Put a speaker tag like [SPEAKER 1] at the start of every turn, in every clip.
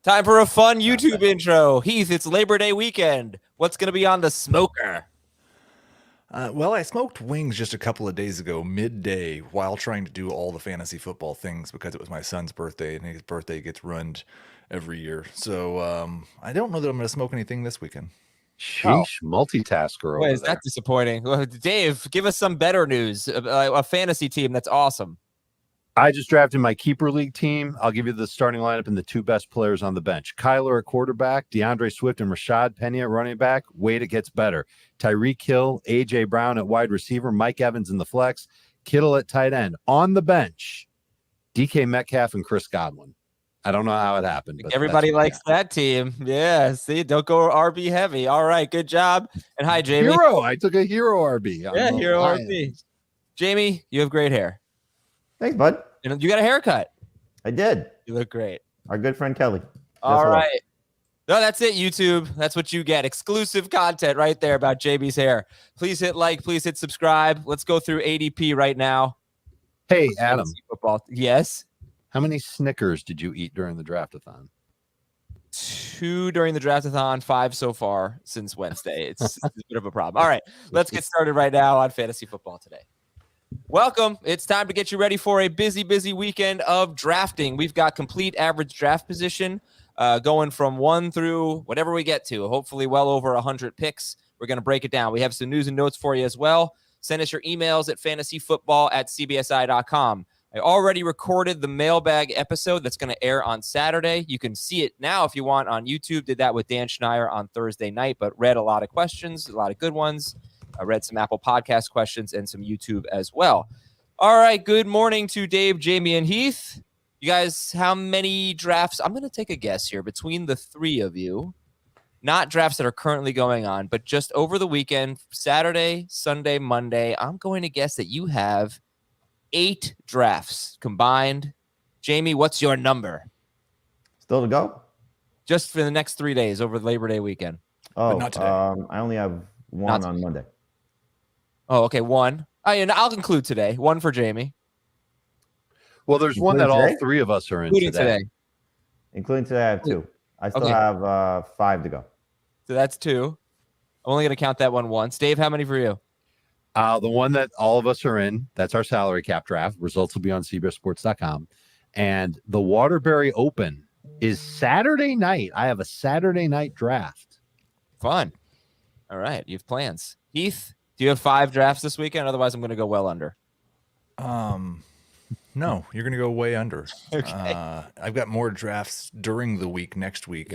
[SPEAKER 1] Time for a fun YouTube intro. Heath, it's Labor Day weekend. What's going to be on the smoker?
[SPEAKER 2] Well, I smoked wings just a couple of days ago, midday, while trying to do all the fantasy football things because it was my son's birthday, and his birthday gets ruined every year. So I don't know that I'm going to smoke anything this weekend.
[SPEAKER 3] Sheesh, multitasker
[SPEAKER 1] Boy,
[SPEAKER 3] over
[SPEAKER 1] is
[SPEAKER 3] there.
[SPEAKER 1] that disappointing. Well, Dave, give us some better news. A fantasy team that's awesome.
[SPEAKER 3] I just drafted my keeper league team. I'll give you the starting lineup and the two best players on the bench. Kyler at quarterback, DeAndre Swift and Rashad Penny at running back. Wait, it gets better. Tyreek Hill, A.J. Brown at wide receiver, Mike Evans in the flex, Kittle at tight end. On the bench, DK Metcalf and Chris Godwin. I don't know how it happened. But
[SPEAKER 1] everybody likes that team. Yeah, see, don't go RB heavy. All right, good job. And hi, Jamie.
[SPEAKER 3] Hero. I took a hero RB.
[SPEAKER 1] Yeah, hero RB. Jamie, you have great hair.
[SPEAKER 4] Thanks, bud.
[SPEAKER 1] And you got a haircut.
[SPEAKER 4] I did.
[SPEAKER 1] You look great.
[SPEAKER 4] Our good friend Kelly.
[SPEAKER 1] All right. No, that's it, YouTube. That's what you get. Exclusive content right there about JB's hair. Please hit like. Please hit subscribe. Let's go through ADP right now.
[SPEAKER 3] Hey, Adam.
[SPEAKER 1] Football. Yes?
[SPEAKER 3] How many Snickers did you eat during the draft-a-thon?
[SPEAKER 1] 2 during the draft-a-thon, 5 so far since Wednesday. It's a bit of a problem. All right, let's get started right now on fantasy football today. Welcome. It's time to get you ready for a busy weekend of drafting. We've got complete average draft position going from 1 through whatever we get to, hopefully well over 100 picks. We're going to break it down. We have some news and notes for you as well. Send us your emails at fantasyfootball@cbsi.com. I already recorded the mailbag episode that's going to air on Saturday. You can see it now if you want on YouTube. Did that with Dan Schneier on Thursday night, but read a lot of questions, a lot of good ones. I read some Apple Podcast questions and some YouTube as well. All right, good morning to Dave, Jamie, and Heath. You guys, how many drafts? I'm going to take a guess here between the three of you. Not drafts that are currently going on, but just over the weekend, Saturday, Sunday, Monday, I'm going to guess that you have 8 drafts combined. Jamie, what's your number?
[SPEAKER 4] Still to go?
[SPEAKER 1] Just for the next 3 days over the Labor Day weekend.
[SPEAKER 4] Oh,
[SPEAKER 2] But not today.
[SPEAKER 4] I only have one on Monday.
[SPEAKER 1] Oh, okay, 1. And I'll include today. 1 for Jamie.
[SPEAKER 3] Well, there's one that all three of us are in today.
[SPEAKER 4] Including today, I have 2. I still have 5 to go.
[SPEAKER 1] So that's 2. I'm only going to count that one once. Dave, how many for you?
[SPEAKER 3] The one that all of us are in, that's our salary cap draft. Results will be on CBSSports.com. And the Waterbury Open is Saturday night. I have a Saturday night draft.
[SPEAKER 1] Fun. All right, you have plans. Heath, do you have 5 drafts this weekend? Otherwise, I'm going to go well under.
[SPEAKER 2] No, you're going to go way under.
[SPEAKER 1] Okay.
[SPEAKER 2] I've got more drafts during the week next week,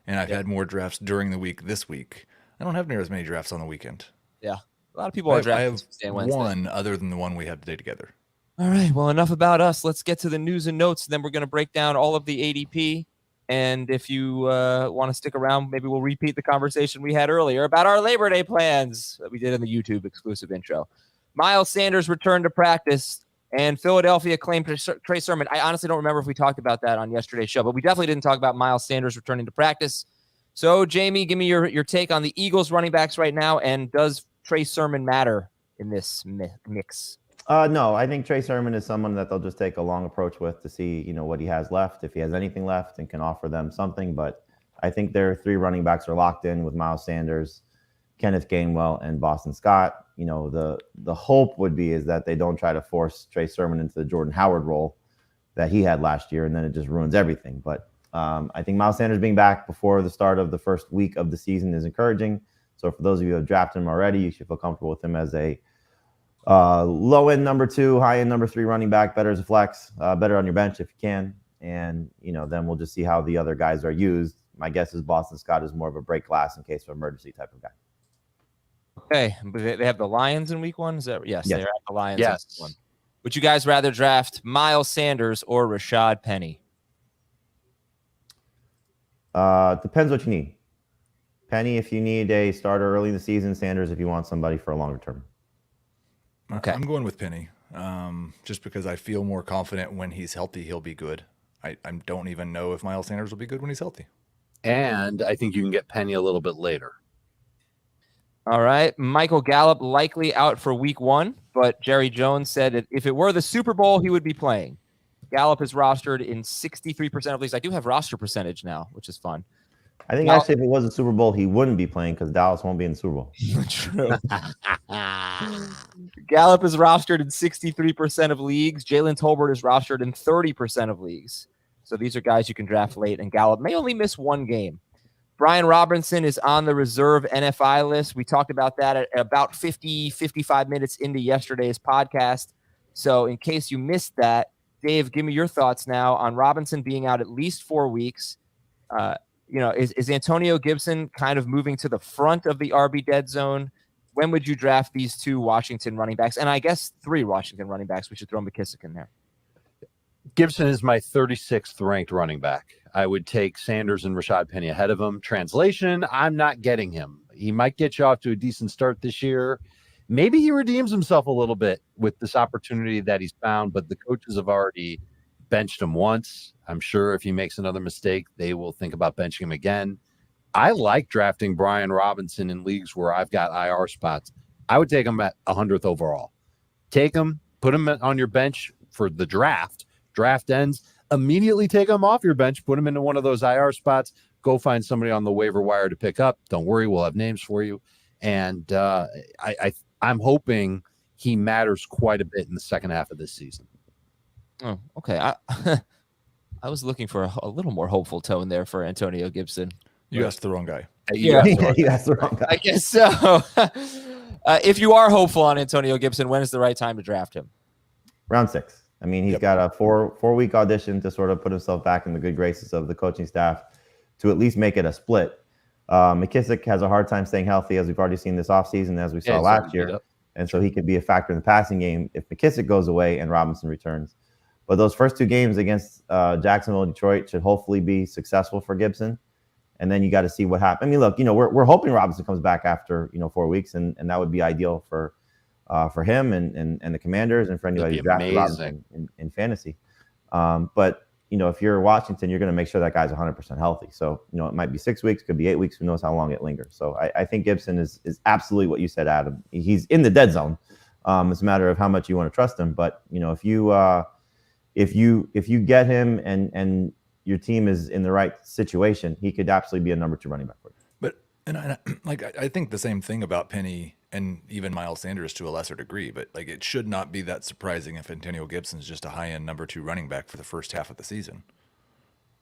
[SPEAKER 2] and I've had more drafts during the week this week. I don't have near as many drafts on the weekend.
[SPEAKER 1] Yeah, a lot of people are drafting Tuesday and Wednesday.
[SPEAKER 2] One other than the one we have today together.
[SPEAKER 1] All right, well, enough about us. Let's get to the news and notes. Then we're going to break down all of the ADP. And if you want to stick around, maybe we'll repeat the conversation we had earlier about our Labor Day plans that we did in the YouTube exclusive intro. Miles Sanders returned to practice, and Philadelphia claimed Trey Sermon. I honestly don't remember if we talked about that on yesterday's show, but we definitely didn't talk about Miles Sanders returning to practice. So, Jamie, give me your take on the Eagles running backs right now, and does Trey Sermon matter in this mix?
[SPEAKER 4] No, I think Trey Sermon is someone that they'll just take a long approach with to see, what he has left, if he has anything left, and can offer them something. But I think their 3 running backs are locked in with Miles Sanders, Kenneth Gainwell, and Boston Scott. The hope would be is that they don't try to force Trey Sermon into the Jordan Howard role that he had last year, and then it just ruins everything. But I think Miles Sanders being back before the start of the first week of the season is encouraging. So for those of you who have drafted him already, you should feel comfortable with him as a low-end number 2, high-end number 3 running back, better as a flex, better on your bench if you can. And, then we'll just see how the other guys are used. My guess is Boston Scott is more of a break glass in case of emergency type of guy.
[SPEAKER 1] Okay, but they have the Lions in week 1? Is that yes? They're at the Lions in week 1. Would you guys rather draft Miles Sanders or Rashad Penny?
[SPEAKER 4] Depends what you need. Penny if you need a starter early in the season, Sanders if you want somebody for a longer term.
[SPEAKER 1] Okay.
[SPEAKER 2] I'm going with Penny, just because I feel more confident when he's healthy, he'll be good. I don't even know if Miles Sanders will be good when he's healthy.
[SPEAKER 3] And I think you can get Penny a little bit later.
[SPEAKER 1] All right. Michael Gallup likely out for week 1, but Jerry Jones said that if it were the Super Bowl, he would be playing. Gallup is rostered in 63% of leagues. I do have roster percentage now, which is fun.
[SPEAKER 4] I think actually if it was a Super Bowl, he wouldn't be playing because Dallas won't be in the Super Bowl.
[SPEAKER 1] True. Gallup is rostered in 63% of leagues. Jalen Tolbert is rostered in 30% of leagues. So these are guys you can draft late, and Gallup may only miss one game. Brian Robinson is on the reserve NFI list. We talked about that at about 55 minutes into yesterday's podcast. So in case you missed that, Dave, give me your thoughts now on Robinson being out at least 4 weeks. Is Antonio Gibson kind of moving to the front of the RB dead zone? When would you draft these two Washington running backs? And I guess 3 Washington running backs. We should throw McKissick in there.
[SPEAKER 3] Gibson is my 36th ranked running back. I would take Sanders and Rashad Penny ahead of him. Translation, I'm not getting him. He might get you off to a decent start this year. Maybe he redeems himself a little bit with this opportunity that he's found, but the coaches have already benched him once. I'm sure if he makes another mistake, they will think about benching him again. I like drafting Brian Robinson in leagues where I've got IR spots. I would take him at 100th overall. Take him, put him on your bench for the draft. Draft ends, immediately take him off your bench, put him into one of those IR spots, go find somebody on the waiver wire to pick up. Don't worry, we'll have names for you. And I'm hoping he matters quite a bit in the second half of this season.
[SPEAKER 1] Oh, okay. I was looking for a little more hopeful tone there for Antonio Gibson.
[SPEAKER 2] You asked the wrong guy.
[SPEAKER 4] You asked the wrong guy.
[SPEAKER 1] I guess so. If you are hopeful on Antonio Gibson, when is the right time to draft him?
[SPEAKER 4] Round 6. I mean, he's got a four-week audition to sort of put himself back in the good graces of the coaching staff to at least make it a split. McKissick has a hard time staying healthy, as we've already seen this offseason, as we saw last year. And so he could be a factor in the passing game if McKissick goes away and Robinson returns. But those first 2 games against Jacksonville and Detroit should hopefully be successful for Gibson. And then you got to see what happens. I mean, look, we're hoping Robinson comes back after 4 weeks, and that would be ideal for him and the Commanders and for anybody who drafted Robinson in fantasy. But if you're Washington, you're going to make sure that guy's 100% healthy. So it might be 6 weeks, could be 8 weeks. Who knows how long it lingers? So I think Gibson is absolutely what you said, Adam. He's in the dead zone. It's a matter of how much you want to trust him. But if you get him and your team is in the right situation, he could absolutely be a number 2 running back for you.
[SPEAKER 2] But I think the same thing about Penny and even Miles Sanders to a lesser degree. But it should not be that surprising if Antonio Gibson's just a high-end number 2 running back for the first half of the season.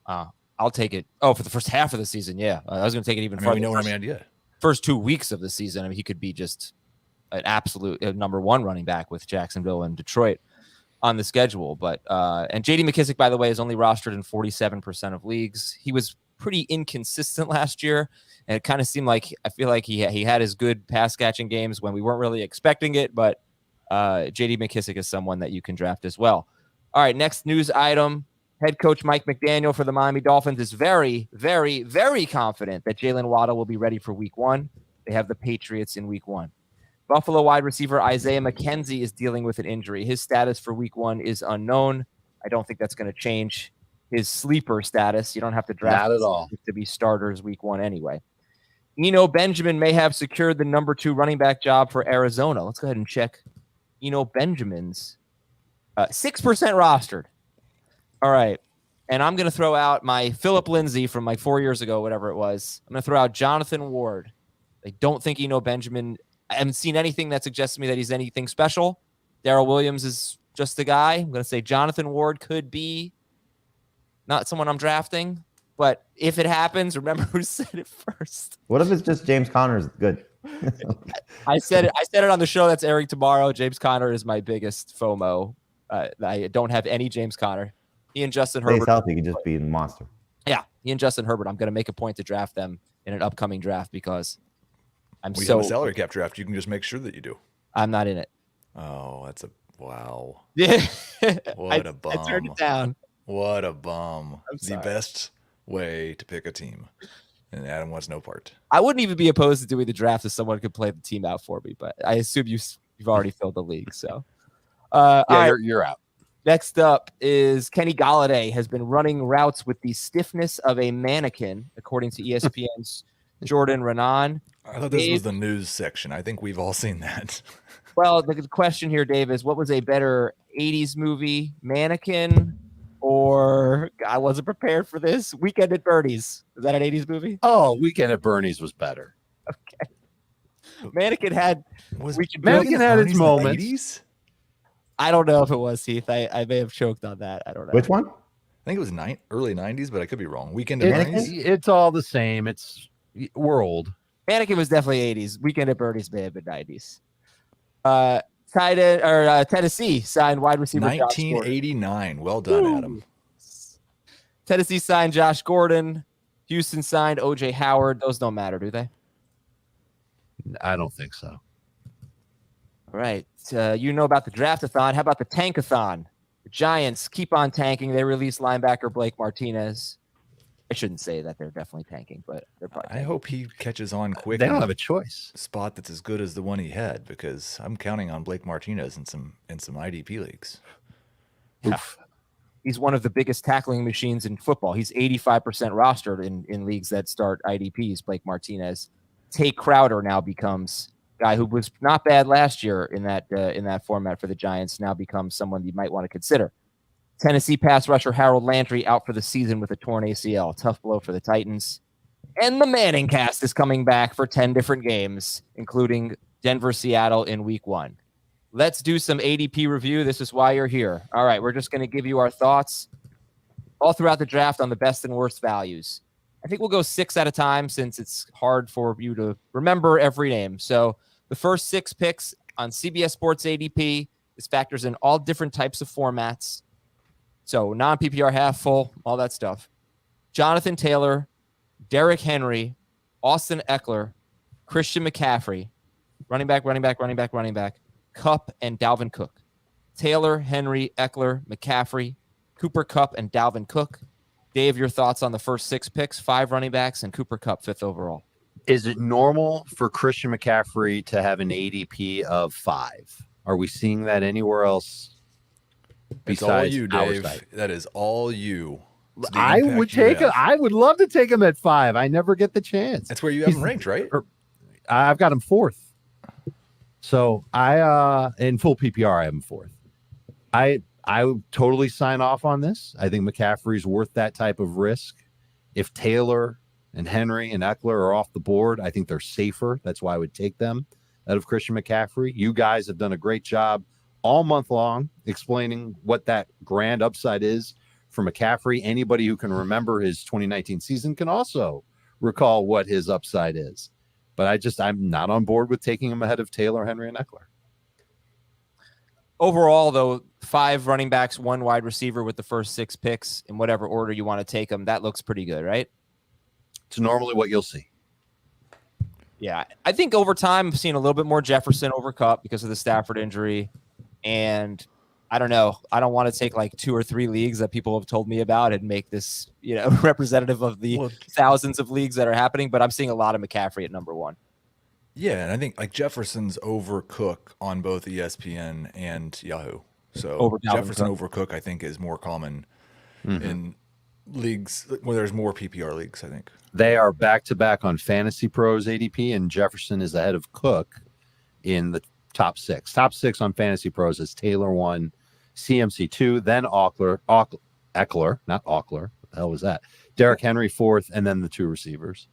[SPEAKER 1] I'll take it. Oh, for the first half of the season, yeah. I was going to take it even farther.
[SPEAKER 2] We know what I mean, yeah.
[SPEAKER 1] First 2 weeks of the season, I mean, he could be just an absolute number 1 running back with Jacksonville and Detroit on the schedule. But and J.D. McKissick, by the way, is only rostered in 47% of leagues. He was pretty inconsistent last year, and it kind of seemed like I feel like he had his good pass catching games when we weren't really expecting it. But J.D. McKissick is someone that you can draft as well. All right, next news item. Head coach Mike McDaniel for the Miami Dolphins is very, very, very confident that Jaylen Waddle will be ready for week 1. They have the Patriots in week 1. Buffalo wide receiver Isaiah McKenzie is dealing with an injury. His status for week 1 is unknown. I don't think that's going to change his sleeper status. You don't have to draft
[SPEAKER 3] Not at all
[SPEAKER 1] to be starters week 1 anyway. Eno Benjamin may have secured the number 2 running back job for Arizona. Let's go ahead and check Eno Benjamin's 6% rostered. All right. And I'm going to throw out my Philip Lindsay from 4 years ago, whatever it was. I'm going to throw out Jonathan Ward. I don't think Eno Benjamin, I haven't seen anything that suggests to me that he's anything special. Darrell Williams is just a guy. I'm going to say Jonathan Ward could be not someone I'm drafting. But if it happens, remember who said it first.
[SPEAKER 4] What if it's just James Conner's good?
[SPEAKER 1] I said it on the show that's airing tomorrow. James Conner is my biggest FOMO. I don't have any James Conner. He and Justin Herbert.
[SPEAKER 4] Stays healthy, he could just be a monster.
[SPEAKER 1] Yeah, he and Justin Herbert. I'm going to make a point to draft them in an upcoming draft because
[SPEAKER 2] we have a salary cap draft. You can just make sure that you do.
[SPEAKER 1] I'm not in it.
[SPEAKER 2] Oh, that's wow.
[SPEAKER 1] Yeah,
[SPEAKER 2] What a bum.
[SPEAKER 1] I turned it down.
[SPEAKER 2] What a bum.
[SPEAKER 1] I'm
[SPEAKER 2] The
[SPEAKER 1] sorry.
[SPEAKER 2] best way to pick a team. And Adam wants no part.
[SPEAKER 1] I wouldn't even be opposed to doing the draft if someone could play the team out for me, but I assume you've already filled the league. So,
[SPEAKER 3] Yeah,
[SPEAKER 1] all right.
[SPEAKER 3] you're out.
[SPEAKER 1] Next up is Kenny Golladay has been running routes with the stiffness of a mannequin, according to ESPN's Jordan Renan.
[SPEAKER 2] I thought this was the news section. I think we've all seen that.
[SPEAKER 1] Well, the question here, Dave, is what was a better 80s movie, Mannequin or I wasn't prepared for this. Weekend at Bernie's. Is that an 80s movie?
[SPEAKER 3] Oh, Weekend at Bernie's was better.
[SPEAKER 1] Mannequin had
[SPEAKER 3] Mannequin had its moments.
[SPEAKER 2] 80s?
[SPEAKER 1] I don't know if it was, Heath. I may have choked on that. I don't know.
[SPEAKER 4] Which one?
[SPEAKER 2] I think it was early 90s, but I could be wrong. Weekend at Bernie's?
[SPEAKER 3] It's all the same. We're old.
[SPEAKER 1] Mannequin was definitely 80s. Weekend at Bernie's may have been 90s. Tennessee signed wide receiver
[SPEAKER 2] 1989. Well done, Adam.
[SPEAKER 1] Tennessee signed Josh Gordon. Houston signed O.J. Howard. Those don't matter, do they?
[SPEAKER 3] I don't think so.
[SPEAKER 1] All right. You know about the draft-a-thon. How about the tank-a-thon? The Giants keep on tanking. They released linebacker Blake Martinez. I shouldn't say that they're definitely tanking, but they're probably tanking.
[SPEAKER 2] I hope he catches on quick.
[SPEAKER 3] They don't have a choice.
[SPEAKER 2] Spot that's as good as the one he had, because I'm counting on Blake Martinez in some IDP leagues.
[SPEAKER 1] Yeah. He's one of the biggest tackling machines in football. He's 85% rostered in leagues that start IDPs, Blake Martinez. Tate Crowder now becomes a guy who was not bad last year in that format for the Giants, now becomes someone you might want to consider. Tennessee pass rusher Harold Landry out for the season with a torn ACL. Tough blow for the Titans. And the Manning cast is coming back for 10 different games, including Denver-Seattle in week 1. Let's do some ADP review. This is why you're here. All right, we're just going to give you our thoughts all throughout the draft on the best and worst values. I think we'll go 6 at a time since it's hard for you to remember every name. So the first 6 picks on CBS Sports ADP, this factors in all different types of formats. So non-PPR, half full, all that stuff. Jonathan Taylor, Derrick Henry, Austin Eckler, Christian McCaffrey, running back, Kupp, and Dalvin Cook. Taylor, Henry, Eckler, McCaffrey, Cooper Kupp, and Dalvin Cook. Dave, your thoughts on the first 6 picks, 5 running backs, and Cooper Kupp 5th overall.
[SPEAKER 3] Is it normal for Christian McCaffrey to have an ADP of 5? Are we seeing that anywhere else
[SPEAKER 2] It's all you, Dave. That is all you.
[SPEAKER 3] I would love to take him at 5. I never get the chance.
[SPEAKER 2] That's where you have him ranked, right?
[SPEAKER 3] I've got him 4th. So in full PPR, I have him 4th. I would totally sign off on this. I think McCaffrey's worth that type of risk. If Taylor and Henry and Eckler are off the board, I think they're safer. That's why I would take them out of Christian McCaffrey. You guys have done a great job all month long explaining what that grand upside is for McCaffrey. Anybody who can remember his 2019 season can also recall what his upside is. But I'm not on board with taking him ahead of Taylor, Henry, and Eckler.
[SPEAKER 1] Overall, though, 5 running backs, 1 wide receiver with the first 6 picks in whatever order you want to take them. That looks pretty good, right?
[SPEAKER 3] It's normally what you'll see.
[SPEAKER 1] Yeah. I think over time, I've seen a little bit more Jefferson over Kupp because of the Stafford injury. And I don't know. I don't want to take like 2 or 3 leagues that people have told me about and make this, representative of the thousands of leagues that are happening. But I'm seeing a lot of McCaffrey at number 1.
[SPEAKER 2] Yeah, and I think like Jefferson's over Cook on both ESPN and Yahoo. So
[SPEAKER 1] over
[SPEAKER 2] Jefferson over Cook, I think, is more common in leagues where there's more PPR leagues, I think.
[SPEAKER 3] They are back-to-back on Fantasy Pros ADP, and Jefferson is ahead of Cook in the top 6. Top 6 on Fantasy Pros is Taylor 1, CMC 2, then Eckler, not Aukler. What the hell was that? Derrick Henry 4th, and then the 2 receivers.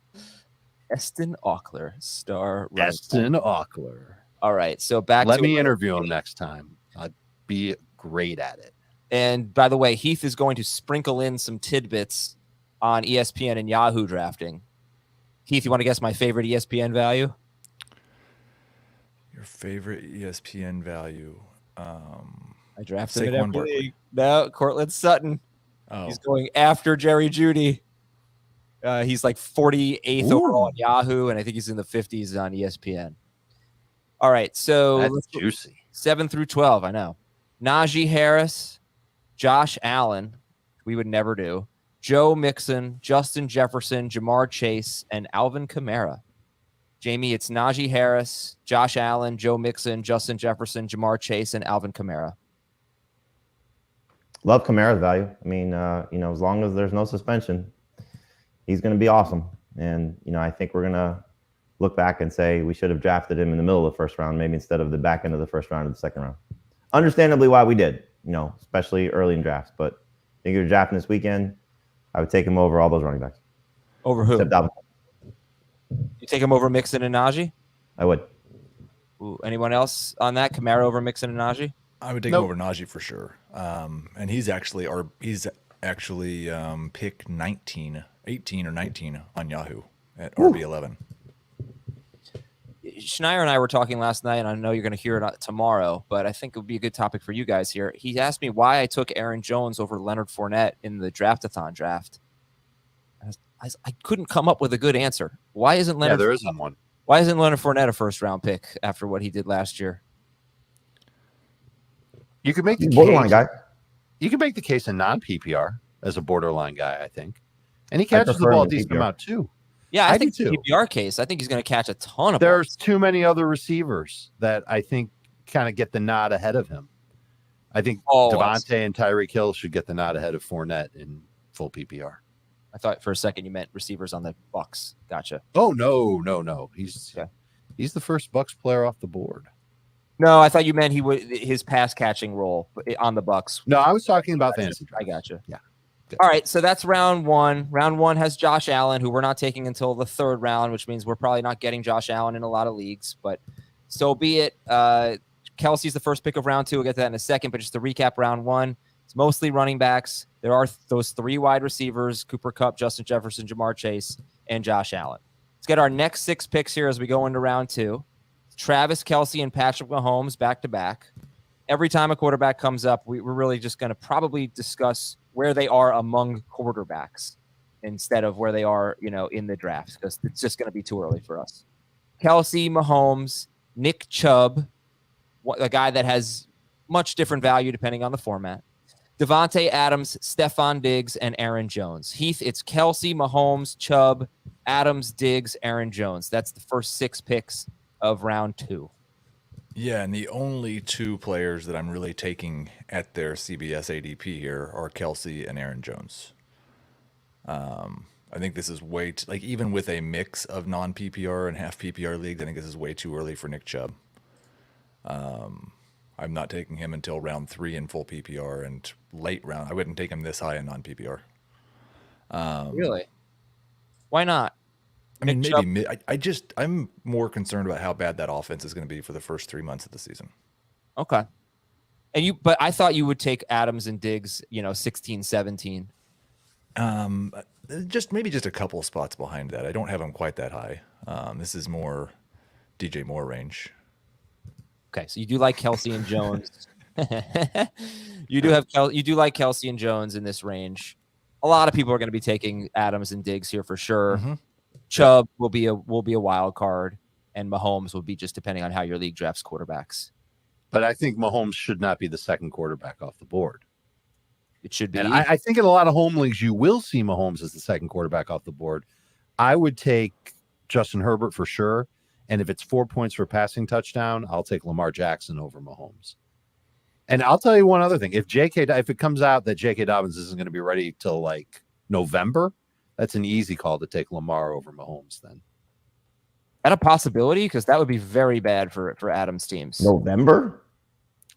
[SPEAKER 1] Eston Aukler, star.
[SPEAKER 3] Eston Aukler.
[SPEAKER 1] All right, so back
[SPEAKER 3] Let
[SPEAKER 1] to
[SPEAKER 3] me interview him next time. I'd be great at it.
[SPEAKER 1] And by the way, Heath is going to sprinkle in some tidbits on ESPN and Yahoo drafting. Heath, you want to guess my favorite ESPN value?
[SPEAKER 2] Your favorite ESPN value?
[SPEAKER 1] I drafted him in
[SPEAKER 2] Saquon
[SPEAKER 1] every league. No, Cortland Sutton.
[SPEAKER 2] Oh.
[SPEAKER 1] He's going after Jerry Jeudy. He's like 48th overall on Yahoo, and I think he's in the 50s on ESPN. All right, so
[SPEAKER 3] that's juicy.
[SPEAKER 1] 7 through 12, I know. Najee Harris, Josh Allen, we would never do. Joe Mixon, Justin Jefferson, Jamar Chase, and Alvin Kamara. Jamie, it's Najee Harris, Josh Allen, Joe Mixon, Justin Jefferson, Jamar Chase, and Alvin Kamara.
[SPEAKER 4] Love Kamara's value. I mean, as long as there's no suspension, he's going to be awesome. And, I think we're going to look back and say we should have drafted him in the middle of the first round, maybe instead of the back end of the first round or the second round. Understandably why we did, especially early in drafts. But I think you're drafting this weekend, I would take him over all those running backs.
[SPEAKER 1] Over who?
[SPEAKER 4] Except Dalvin.
[SPEAKER 1] You take him over Mixon and Najee?
[SPEAKER 4] I would.
[SPEAKER 1] Ooh, anyone else on that? Kamara over Mixon and Najee?
[SPEAKER 2] I would take him over Najee for sure. And he's actually pick 18 or 19 on Yahoo at RB11.
[SPEAKER 1] Schneier and I were talking last night, and I know you're going to hear it tomorrow, but I think it would be a good topic for you guys here. He asked me why I took Aaron Jones over Leonard Fournette in the Draftathon draft. I couldn't come up with a good answer. Why isn't Leonard?
[SPEAKER 3] Yeah, there isn't one.
[SPEAKER 1] Why isn't Leonard Fournette a first-round pick after what he did last year?
[SPEAKER 3] You could make the
[SPEAKER 4] borderline
[SPEAKER 3] case.
[SPEAKER 4] guy.
[SPEAKER 3] You could make the case in non-PPR as a borderline guy, I think, and he catches the ball a decent amount too.
[SPEAKER 1] Yeah, I think
[SPEAKER 3] do
[SPEAKER 1] the
[SPEAKER 3] too.
[SPEAKER 1] PPR case. I think he's going to catch a ton of.
[SPEAKER 3] There's
[SPEAKER 1] balls.
[SPEAKER 3] too many other receivers that I think kind of get the nod ahead of him. I think Devontae and Tyreek Hill should get the nod ahead of Fournette in full PPR.
[SPEAKER 1] I thought for a second you meant receivers on the Bucks. Gotcha.
[SPEAKER 3] Oh no. He's the first Bucks player off the board.
[SPEAKER 1] No, I thought you meant his pass catching role on the Bucks.
[SPEAKER 3] No, I was talking about fantasy.
[SPEAKER 1] I gotcha.
[SPEAKER 3] Yeah. Good.
[SPEAKER 1] All right, so that's round one. Round one has Josh Allen, who we're not taking until the third round, which means we're probably not getting Josh Allen in a lot of leagues, but so be it. Kelsey's the first pick of round two. We'll get to that in a second, but just to recap round one, it's mostly running backs. There are those three wide receivers, Cooper Kupp, Justin Jefferson, Jamar Chase, and Josh Allen. Let's get our next six picks here as we go into round two. Travis Kelce and Patrick Mahomes back-to-back. Every time a quarterback comes up, we're really just going to probably discuss where they are among quarterbacks instead of where they are, in the draft, because it's just going to be too early for us. Kelce, Mahomes, Nick Chubb, a guy that has much different value depending on the format. Devontae Adams, Stephon Diggs, and Aaron Jones. Heath, it's Kelce, Mahomes, Chubb, Adams, Diggs, Aaron Jones. That's the first six picks of round two.
[SPEAKER 2] Yeah, and the only two players that I'm really taking at their CBS ADP here are Kelce and Aaron Jones. I think this is even with a mix of non-PPR and half PPR leagues, I think this is way too early for Nick Chubb. I'm not taking him until round 3 in full PPR and late round. I wouldn't take him this high in non-PPR.
[SPEAKER 1] Really? Why not?
[SPEAKER 2] I mean, maybe I'm more concerned about how bad that offense is going to be for the first 3 months of the season.
[SPEAKER 1] Okay. But I thought you would take Adams and Diggs, 16, 17.
[SPEAKER 2] Just a couple of spots behind that. I don't have him quite that high. This is more DJ Moore range.
[SPEAKER 1] Okay, so you do like Kelce and Jones. You do like Kelce and Jones in this range. A lot of people are going to be taking Adams and Diggs here for sure.
[SPEAKER 2] Mm-hmm.
[SPEAKER 1] Chubb will be a wild card, and Mahomes will be just depending on how your league drafts quarterbacks.
[SPEAKER 3] But I think Mahomes should not be the second quarterback off the board.
[SPEAKER 1] It should be.
[SPEAKER 3] And I think in a lot of home leagues, you will see Mahomes as the second quarterback off the board. I would take Justin Herbert for sure. And if it's 4 points for a passing touchdown, I'll take Lamar Jackson over Mahomes. And I'll tell you one other thing. If it comes out that J.K. Dobbins isn't going to be ready till like November, that's an easy call to take Lamar over Mahomes then.
[SPEAKER 1] That a possibility? Because that would be very bad for Adams' teams.
[SPEAKER 4] November?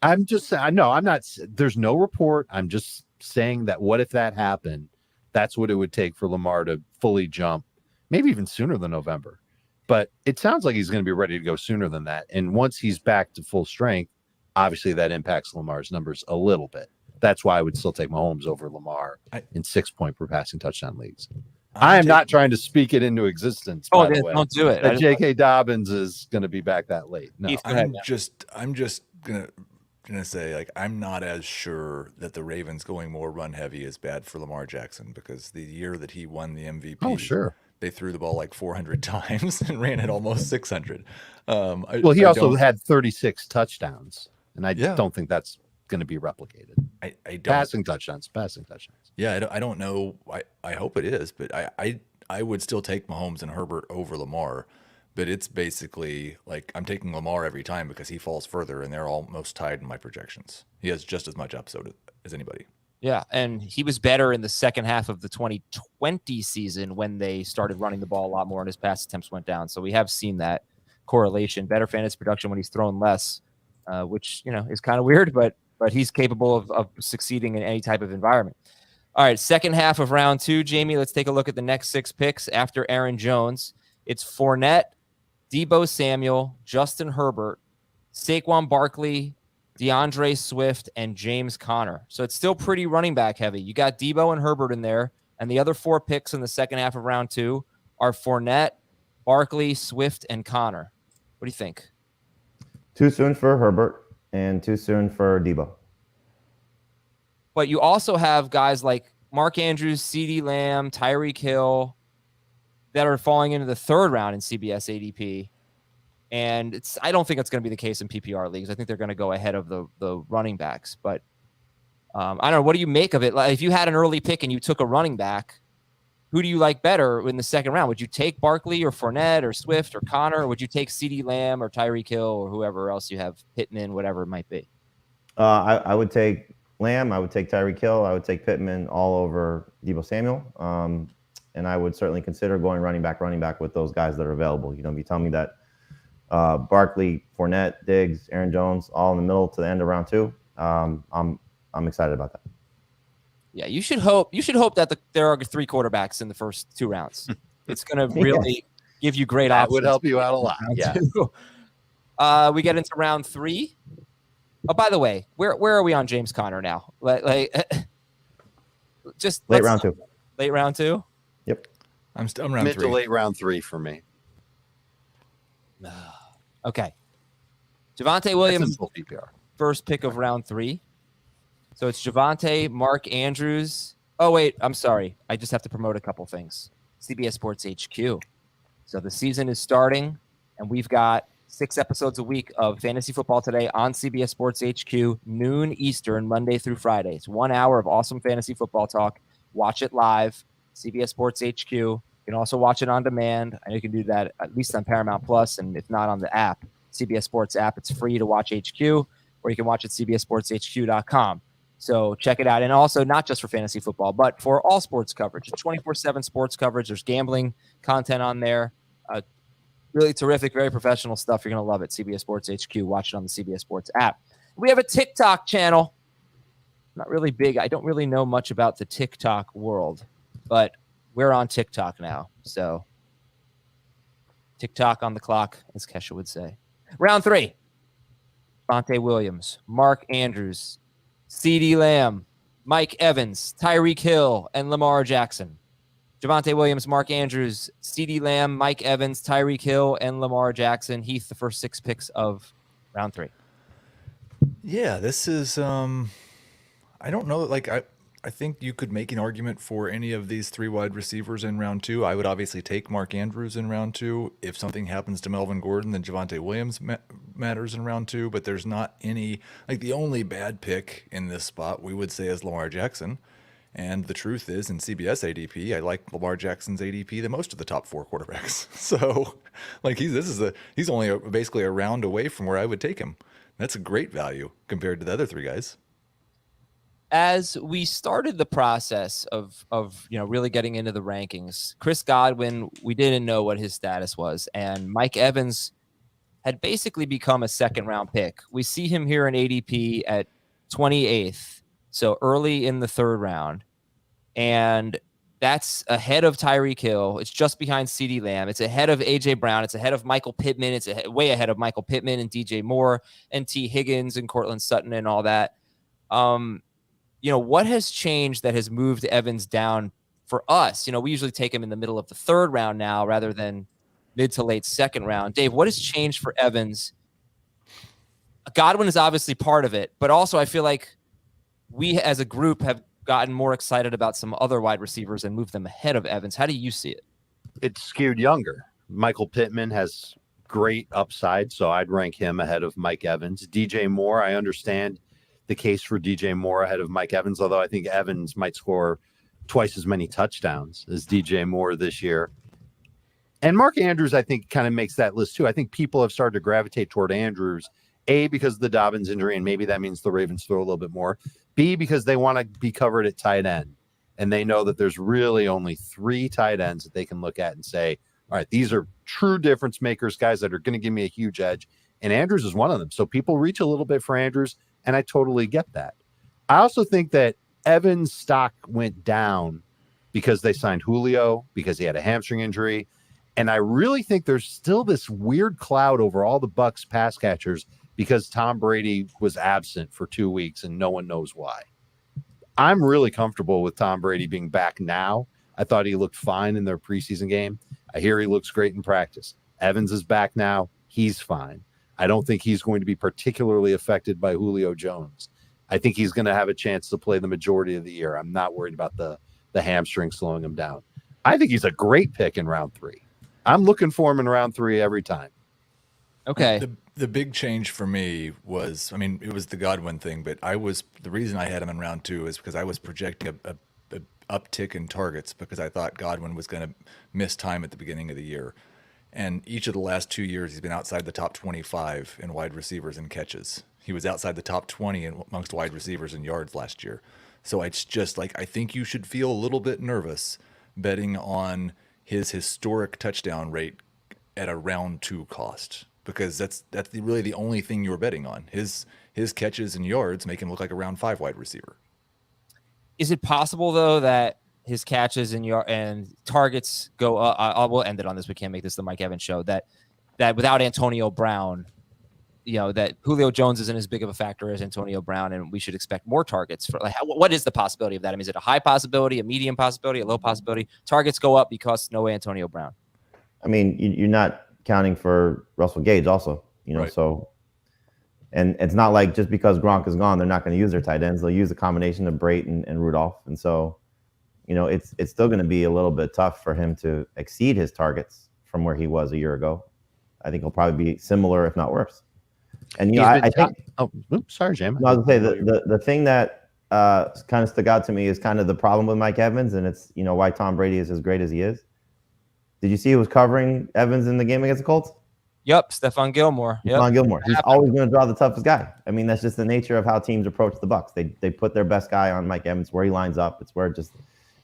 [SPEAKER 3] I'm not. There's no report. I'm just saying that what if that happened? That's what it would take for Lamar to fully jump, maybe even sooner than November. But it sounds like he's going to be ready to go sooner than that. And once he's back to full strength, obviously that impacts Lamar's numbers a little bit. That's why I would still take Mahomes over Lamar in 6 point per passing touchdown leagues. I am not trying to speak it into existence. By the way,
[SPEAKER 1] don't do it.
[SPEAKER 3] That J.K. Dobbins is going to be back that late. No,
[SPEAKER 2] I'm just gonna say, like, I'm not as sure that the Ravens going more run heavy is bad for Lamar Jackson, because the year that he won the MVP, they threw the ball like 400 times and ran it almost 600.
[SPEAKER 3] He also had 36 touchdowns, and I don't think that's going to be replicated.
[SPEAKER 2] I don't.
[SPEAKER 3] Passing touchdowns.
[SPEAKER 2] Yeah, I don't know. I hope it is, but I would still take Mahomes and Herbert over Lamar. But it's basically like I'm taking Lamar every time because he falls further, and they're almost tied in my projections. He has just as much upside as anybody.
[SPEAKER 1] Yeah, and he was better in the second half of the 2020 season when they started running the ball a lot more and his pass attempts went down. So we have seen that correlation. Better fantasy production when he's thrown less, which is kind of weird, but he's capable of succeeding in any type of environment. All right, second half of round 2, Jamie, let's take a look at the next 6 picks after Aaron Jones. It's Fournette, Deebo Samuel, Justin Herbert, Saquon Barkley, DeAndre Swift, and James Conner. So it's still pretty running back heavy. You got Deebo and Herbert in there, and the other 4 picks in the second half of round 2 are Fournette, Barkley, Swift, and Conner. What do you think?
[SPEAKER 4] Too soon for Herbert and too soon for Deebo.
[SPEAKER 1] But you also have guys like Mark Andrews, CeeDee Lamb, Tyreek Hill that are falling into the 3rd round in CBS ADP. And I don't think it's going to be the case in PPR leagues. I think they're going to go ahead of the running backs. But I don't know. What do you make of it? Like, if you had an early pick and you took a running back, who do you like better in the 2nd round? Would you take Barkley or Fournette or Swift or Conner? Or would you take CeeDee Lamb or Tyreek Hill or whoever else you have, Pittman, whatever it might be?
[SPEAKER 4] I would take Lamb. I would take Tyreek Hill. I would take Pittman all over Deebo Samuel. And I would certainly consider going running back with those guys that are available. You you tell me that Barkley, Fournette, Diggs, Aaron Jones, all in the middle to the end of round 2. I'm excited about that.
[SPEAKER 1] Yeah, you should hope that there are 3 quarterbacks in the first 2 rounds. It's going to really give you great options.
[SPEAKER 3] That would help you out a lot.
[SPEAKER 1] Yeah. We get into round 3. Oh, by the way, where are we on James Conner now? Just
[SPEAKER 4] late round 2.
[SPEAKER 1] Late round 2.
[SPEAKER 4] Yep.
[SPEAKER 2] I'm round
[SPEAKER 3] Mid
[SPEAKER 2] 3.
[SPEAKER 3] to late round 3 for me.
[SPEAKER 1] Okay. Javonte Williams,
[SPEAKER 3] PPR.
[SPEAKER 1] first pick of round 3. So it's Javonte, Mark Andrews. Oh, wait, I'm sorry. I just have to promote a couple things. CBS Sports HQ. So the season is starting, and we've got 6 episodes a week of Fantasy Football Today on CBS Sports HQ, noon Eastern, Monday through Friday. It's 1 hour of awesome fantasy football talk. Watch it live, CBS Sports HQ. You can also watch it on demand. I know you can do that at least on Paramount Plus, and if not on the app, CBS Sports app. It's free to watch HQ, or you can watch it at cbssportshq.com. So check it out. And also not just for fantasy football, but for all sports coverage. It's 24/7 sports coverage. There's gambling content on there. Really terrific, very professional stuff. You're going to love it. CBS Sports HQ. Watch it on the CBS Sports app. We have a TikTok channel. Not really big. I don't really know much about the TikTok world, but we're on TikTok now. So TikTok on the clock, as Kesha would say. Round 3. Javonte Williams, Mark Andrews, CeeDee Lamb, Mike Evans, Tyreek Hill, and Lamar Jackson. Javonte Williams, Mark Andrews, CeeDee Lamb, Mike Evans, Tyreek Hill, and Lamar Jackson. Heath, the first 6 picks of round 3.
[SPEAKER 2] Yeah, this is I don't know, I think you could make an argument for any of these 3 wide receivers in round 2. I would obviously take Mark Andrews in round 2. If something happens to Melvin Gordon, then Javonte Williams matters in round 2, but there's not any, the only bad pick in this spot we would say is Lamar Jackson. And the truth is, in CBS ADP, I like Lamar Jackson's ADP the most of the top 4 quarterbacks. So, he's only basically a round away from where I would take him. That's a great value compared to the other 3 guys.
[SPEAKER 1] As we started the process of really getting into the rankings, Chris Godwin, we didn't know what his status was, and Mike Evans had basically become a 2nd round pick. We see him here in ADP at 28th. So early in the 3rd round, and that's ahead of Tyreek Hill. It's just behind CeeDee Lamb. It's ahead of A.J. Brown. It's ahead of Michael Pittman. It's way ahead of Michael Pittman and DJ Moore and T. Higgins and Cortland Sutton and all that. What has changed that has moved Evans down for us? We usually take him in the middle of the 3rd round now rather than mid to late 2nd round. Dave, what has changed for Evans? Godwin is obviously part of it, but also I feel like we as a group have gotten more excited about some other wide receivers and moved them ahead of Evans. How do you see it?
[SPEAKER 3] It's skewed younger. Michael Pittman has great upside, so I'd rank him ahead of Mike Evans. DJ Moore, I understand the case for DJ Moore ahead of Mike Evans, although I think Evans might score twice as many touchdowns as DJ Moore this year. And Mark Andrews, I think, kind of makes that list too. I think people have started to gravitate toward Andrews, A, because of the Dobbins injury, and maybe that means the Ravens throw a little bit more. B, because they want to be covered at tight end, and they know that there's really only 3 tight ends that they can look at and say, all right, these are true difference makers, guys that are going to give me a huge edge, and Andrews is one of them. So people reach a little bit for Andrews, and I totally get that. I also think that Evans' stock went down because they signed Julio, because he had a hamstring injury. And I really think there's still this weird cloud over all the Bucs pass catchers because Tom Brady was absent for 2 weeks and no one knows why. I'm really comfortable with Tom Brady being back now. I thought he looked fine in their preseason game. I hear he looks great in practice. Evans is back now. He's fine. I don't think he's going to be particularly affected by Julio Jones. I think he's going to have a chance to play the majority of the year. I'm not worried about the hamstring slowing him down. I think he's a great pick in round 3. I'm looking for him in round 3 every time.
[SPEAKER 1] Okay.
[SPEAKER 2] The big change for me was, I mean, it was the Godwin thing, but the reason I had him in round 2 is because I was projecting a uptick in targets because I thought Godwin was going to miss time at the beginning of the year. And each of the last 2 years, he's been outside the top 25 in wide receivers and catches. He was outside the top 20 amongst wide receivers and yards last year. So it's just like, I think you should feel a little bit nervous betting on his historic touchdown rate at a round 2 cost, because that's really the only thing you're betting on. His catches and yards make him look like a round 5 wide receiver.
[SPEAKER 1] Is it possible though that his catches and targets go up? I will end it on this. We can't make this the Mike Evans show. That without Antonio Brown, that Julio Jones isn't as big of a factor as Antonio Brown, and we should expect more targets. For what is the possibility of that? I mean, is it a high possibility, a medium possibility, a low possibility? Targets go up because no Antonio Brown.
[SPEAKER 4] I mean, you're not counting for Russell Gage also,
[SPEAKER 2] Right.
[SPEAKER 4] So, and it's not like just because Gronk is gone, they're not going to use their tight ends. They'll use a combination of Brate and Rudolph. And so, it's still going to be a little bit tough for him to exceed his targets from where he was a year ago. I think he'll probably be similar, if not worse. And, I think,
[SPEAKER 3] sorry, Jam.
[SPEAKER 4] I was going to say the thing that kind of stuck out to me is kind of the problem with Mike Evans. And it's, why Tom Brady is as great as he is. Did you see he was covering Evans in the game against the Colts?
[SPEAKER 1] Yep, Stephon Gilmore.
[SPEAKER 4] Stephon Gilmore. He's always going to draw the toughest guy. I mean, that's just the nature of how teams approach the Bucs. They put their best guy on Mike Evans where he lines up. It's where it just,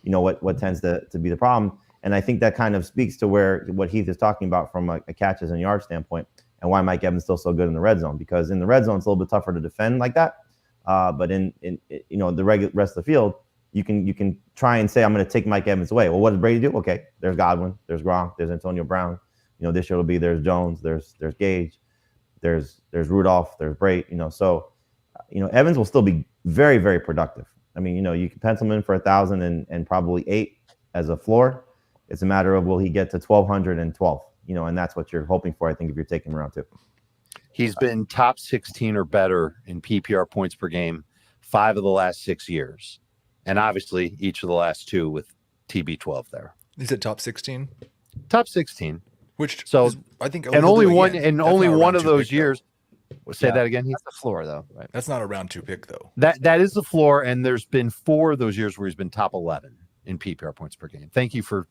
[SPEAKER 4] what tends to be the problem. And I think that kind of speaks to what Heath is talking about from a catches and yards standpoint, and why Mike Evans is still so good in the red zone. Because in the red zone, it's a little bit tougher to defend like that. But in the rest of the field, you can try and say, I'm going to take Mike Evans away. Well, what does Brady do? Okay, there's Godwin, there's Gronk, there's Antonio Brown. This year will be there's Jones, there's Gage, there's Rudolph, there's Brate. So Evans will still be very, very productive. I mean, you can pencil him in for 1,000 and probably 8 as a floor. It's a matter of, will he get to 1,200 and 12? And that's what you're hoping for, I think, if you're taking him around 2.
[SPEAKER 3] He's been top 16 or better in PPR points per game 5 of the last 6 years. And obviously each of the last 2 with TB12 there.
[SPEAKER 2] Is it top 16?
[SPEAKER 3] Top 16.
[SPEAKER 2] Which
[SPEAKER 3] I think only one of those years. Say that again.
[SPEAKER 1] That's the floor though. Right?
[SPEAKER 2] That's not a round 2 pick though.
[SPEAKER 3] That is the floor, and there's been 4 of those years where he's been top 11 in PPR points per game. Thank you for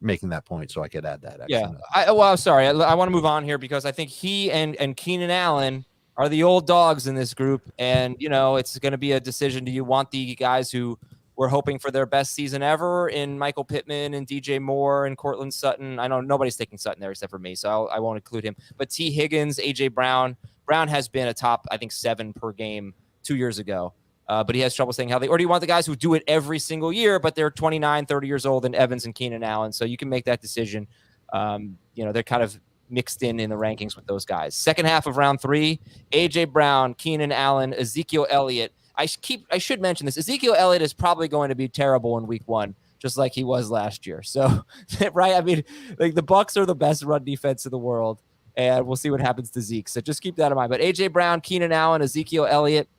[SPEAKER 3] making that point so I could add that.
[SPEAKER 1] Yeah. I'm sorry. I want to move on here because I think he and Keenan Allen are the old dogs in this group. And, it's going to be a decision. Do you want the guys who were hoping for their best season ever in Michael Pittman and DJ Moore and Cortland Sutton? I know nobody's taking Sutton there except for me, so I won't include him. But T. Higgins, AJ Brown. Brown has been a top, I think, 7 per game 2 years ago. But he has trouble staying healthy. Or do you want the guys who do it every single year, but they're 29, 30 years old, and Evans and Keenan Allen? So you can make that decision. They're kind of mixed in the rankings with those guys. Second half of round 3, A.J. Brown, Keenan Allen, Ezekiel Elliott. I should mention this. Ezekiel Elliott is probably going to be terrible in week 1, just like he was last year. So, right? I mean, like the Bucs are the best run defense in the world, and we'll see what happens to Zeke. So just keep that in mind. But A.J. Brown, Keenan Allen, Ezekiel Elliott,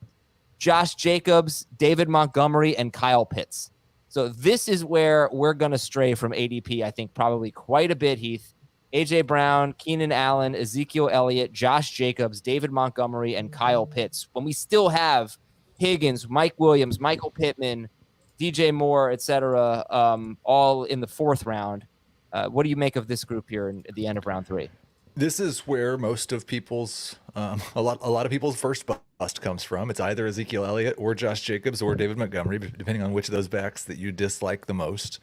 [SPEAKER 1] Josh Jacobs, David Montgomery, and Kyle Pitts. So this is where we're going to stray from ADP, I think, probably quite a bit, Heath. A.J. Brown, Keenan Allen, Ezekiel Elliott, Josh Jacobs, David Montgomery, and Kyle Pitts. When we still have Higgins, Mike Williams, Michael Pittman, DJ Moore, etc., all in the 4th round. What do you make of this group here at the end of round 3?
[SPEAKER 2] This is where most of people's a lot of people's first bust comes from. It's either Ezekiel Elliott or Josh Jacobs or David Montgomery, depending on which of those backs that you dislike the most.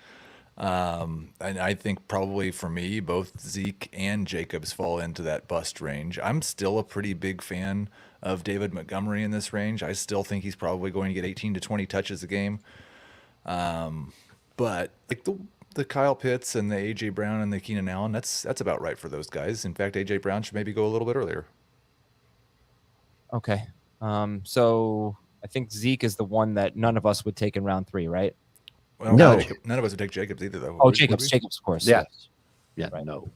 [SPEAKER 2] And I think probably for me, both Zeke and Jacobs fall into that bust range. I'm still a pretty big fan of David Montgomery in this range. I still think he's probably going to get 18 to 20 touches a game. But like the Kyle Pitts and the AJ Brown and the Keenan Allen, that's about right for those guys. In fact, AJ Brown should maybe go a little bit earlier.
[SPEAKER 1] Okay. So I think Zeke is the one that none of us would take in round 3, right?
[SPEAKER 2] Well,
[SPEAKER 4] No.
[SPEAKER 2] none of us would take Jacobs either, though.
[SPEAKER 1] Oh,
[SPEAKER 2] Would
[SPEAKER 1] Jacobs,
[SPEAKER 2] we?
[SPEAKER 1] of course.
[SPEAKER 3] Yes. Yeah.
[SPEAKER 1] Right.
[SPEAKER 3] No.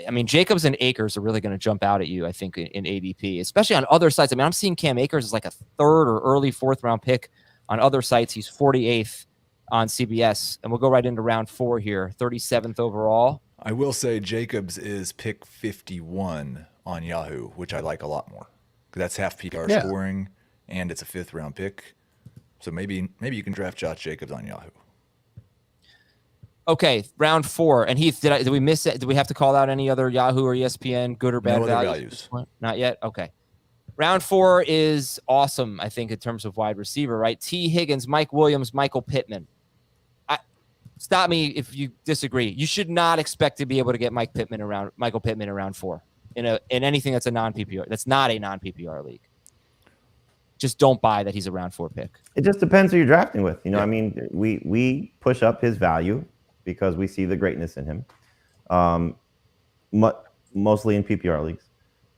[SPEAKER 1] I mean, Jacobs and Akers are really going to jump out at you, I think, in ADP, especially on other sites. I mean, I'm seeing Cam Akers as like a 3rd or early 4th round pick on other sites. He's 48th on CBS, and we'll go right into round 4 here, 37th overall.
[SPEAKER 2] I will say Jacobs is pick 51 on Yahoo, which I like a lot more. 'Cause that's half PPR scoring, and it's a 5th round pick. So maybe you can draft Josh Jacobs on Yahoo.
[SPEAKER 1] Okay, round 4. And Heath, did we miss it? Did we have to call out any other Yahoo or ESPN good or bad
[SPEAKER 2] No other
[SPEAKER 1] values?
[SPEAKER 2] values.
[SPEAKER 1] Not yet? Okay. Round 4 is awesome, I think, in terms of wide receiver, right? T. Higgins, Mike Williams, Michael Pittman. Stop me if you disagree. You should not expect to be able to get Michael Pittman around 4 in anything that's a non-PPR. That's not a non-PPR league. Just don't buy that he's a round 4 pick.
[SPEAKER 4] It just depends who you're drafting with. I mean, we push up his value because we see the greatness in him, mostly in PPR leagues.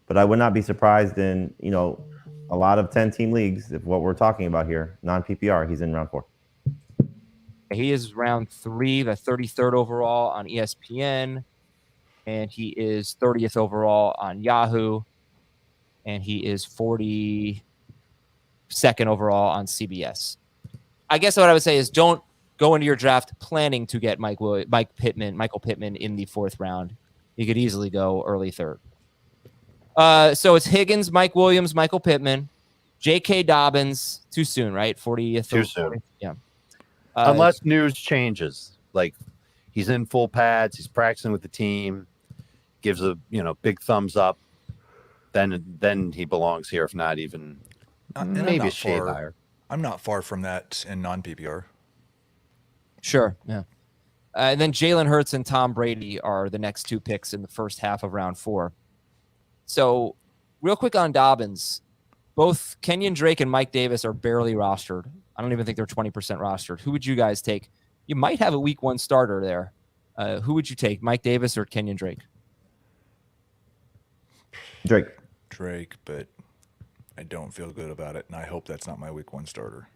[SPEAKER 4] But I would not be surprised in, a lot of 10-team leagues, if what we're talking about here, non-PPR, he's in round 4.
[SPEAKER 1] He is round 3, the 33rd overall on ESPN, and he is 30th overall on Yahoo, and he is 42nd overall on CBS. I guess what I would say is don't go into your draft planning to get Michael Pittman in the 4th round. You could easily go early 3rd. So it's Higgins, Mike Williams, Michael Pittman, J.K. Dobbins. Too soon, right? 40th.
[SPEAKER 3] Too soon.
[SPEAKER 1] Yeah.
[SPEAKER 3] Unless news changes, like he's in full pads, he's practicing with the team, gives a big thumbs up, then he belongs here. If not even maybe a shade higher.
[SPEAKER 2] I'm not far from that in non-PPR.
[SPEAKER 1] Sure. Yeah. And then Jalen Hurts and Tom Brady are the next 2 picks in the first half of round 4. So real quick on Dobbins, both Kenyon Drake and Mike Davis are barely rostered. I don't even think they're 20% rostered. Who would you guys take? You might have a week 1 starter there. Who would you take, Mike Davis or Kenyon Drake?
[SPEAKER 2] Drake, but I don't feel good about it, and I hope that's not my week 1 starter.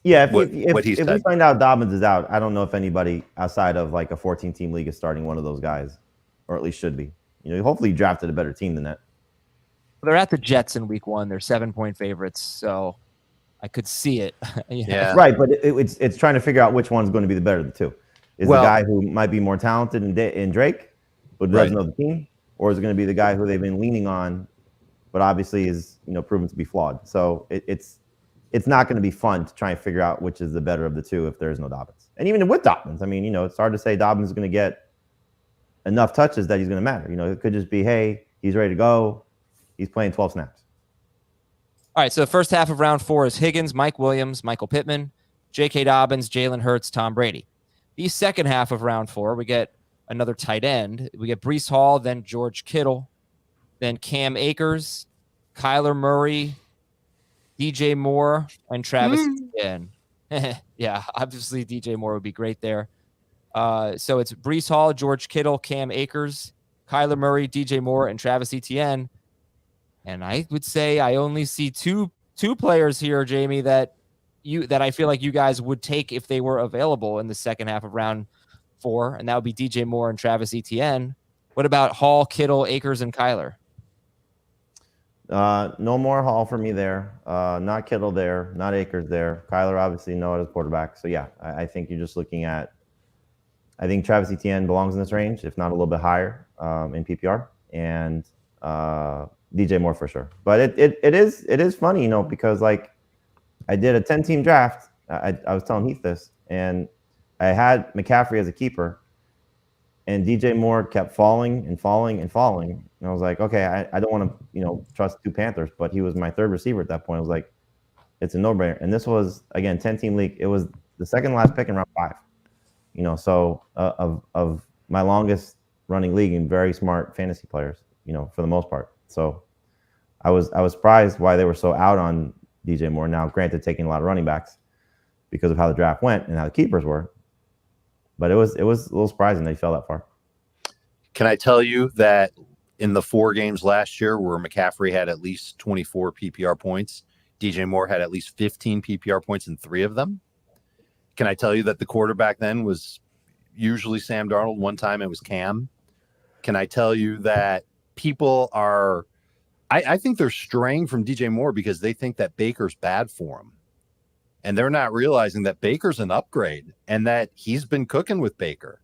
[SPEAKER 4] Yeah, if we find out Dobbins is out, I don't know if anybody outside of like a 14-team league is starting one of those guys, or at least should be. Hopefully you drafted a better team than that.
[SPEAKER 1] They're at the Jets in week 1. They're 7-point favorites, so I could see it.
[SPEAKER 3] Yeah.
[SPEAKER 4] Right, but it's trying to figure out which one's going to be the better of the two. Is the guy who might be more talented in Drake, but doesn't know the team, or is it going to be the guy who they've been leaning on, but obviously is proven to be flawed? So it's not going to be fun to try and figure out which is the better of the two if there is no Dobbins. And even with Dobbins, I mean, it's hard to say Dobbins is going to get enough touches that he's going to matter. It could just be, hey, he's ready to go. He's playing 12 snaps.
[SPEAKER 1] All right, so the first half of round 4 is Higgins, Mike Williams, Michael Pittman, J.K. Dobbins, Jalen Hurts, Tom Brady. The second half of round 4, we get another tight end. We get Breece Hall, then George Kittle, then Cam Akers, Kyler Murray, DJ Moore, and Travis Etienne. Yeah, obviously DJ Moore would be great there. So it's Breece Hall, George Kittle, Cam Akers, Kyler Murray, DJ Moore, and Travis Etienne. And I would say I only see two players here, Jamie, that I feel like you guys would take if they were available in the second half of round 4, and that would be DJ Moore and Travis Etienne. What about Hall, Kittle, Akers, and Kyler?
[SPEAKER 4] No more Hall for me there. Not Kittle there. Not Akers there. Kyler, obviously, no as quarterback. So, yeah, I think you're just looking at – I think Travis Etienne belongs in this range, if not a little bit higher in PPR. And DJ Moore for sure. But it is funny, because, like, I did a 10-team draft. I was telling Heath this, and I had McCaffrey as a keeper, and DJ Moore kept falling and falling and falling. And I was like, okay, I don't want to, trust 2 Panthers, but he was my 3rd receiver at that point. I was like, it's a no-brainer. And this was, again, 10-team league. It was the second last pick in round 5. So of my longest running league and very smart fantasy players, for the most part. So I was surprised why they were so out on DJ Moore. Now, granted, taking a lot of running backs because of how the draft went and how the keepers were, but it was a little surprising they fell that far.
[SPEAKER 3] Can I tell you that in the 4 games last year where McCaffrey had at least 24 PPR points, DJ Moore had at least 15 PPR points in 3 of them? Can I tell you that the quarterback then was usually Sam Darnold? One time it was Cam. Can I tell you that people are I think they're straying from DJ Moore because they think that Baker's bad for him. And they're not realizing that Baker's an upgrade and that he's been cooking with Baker.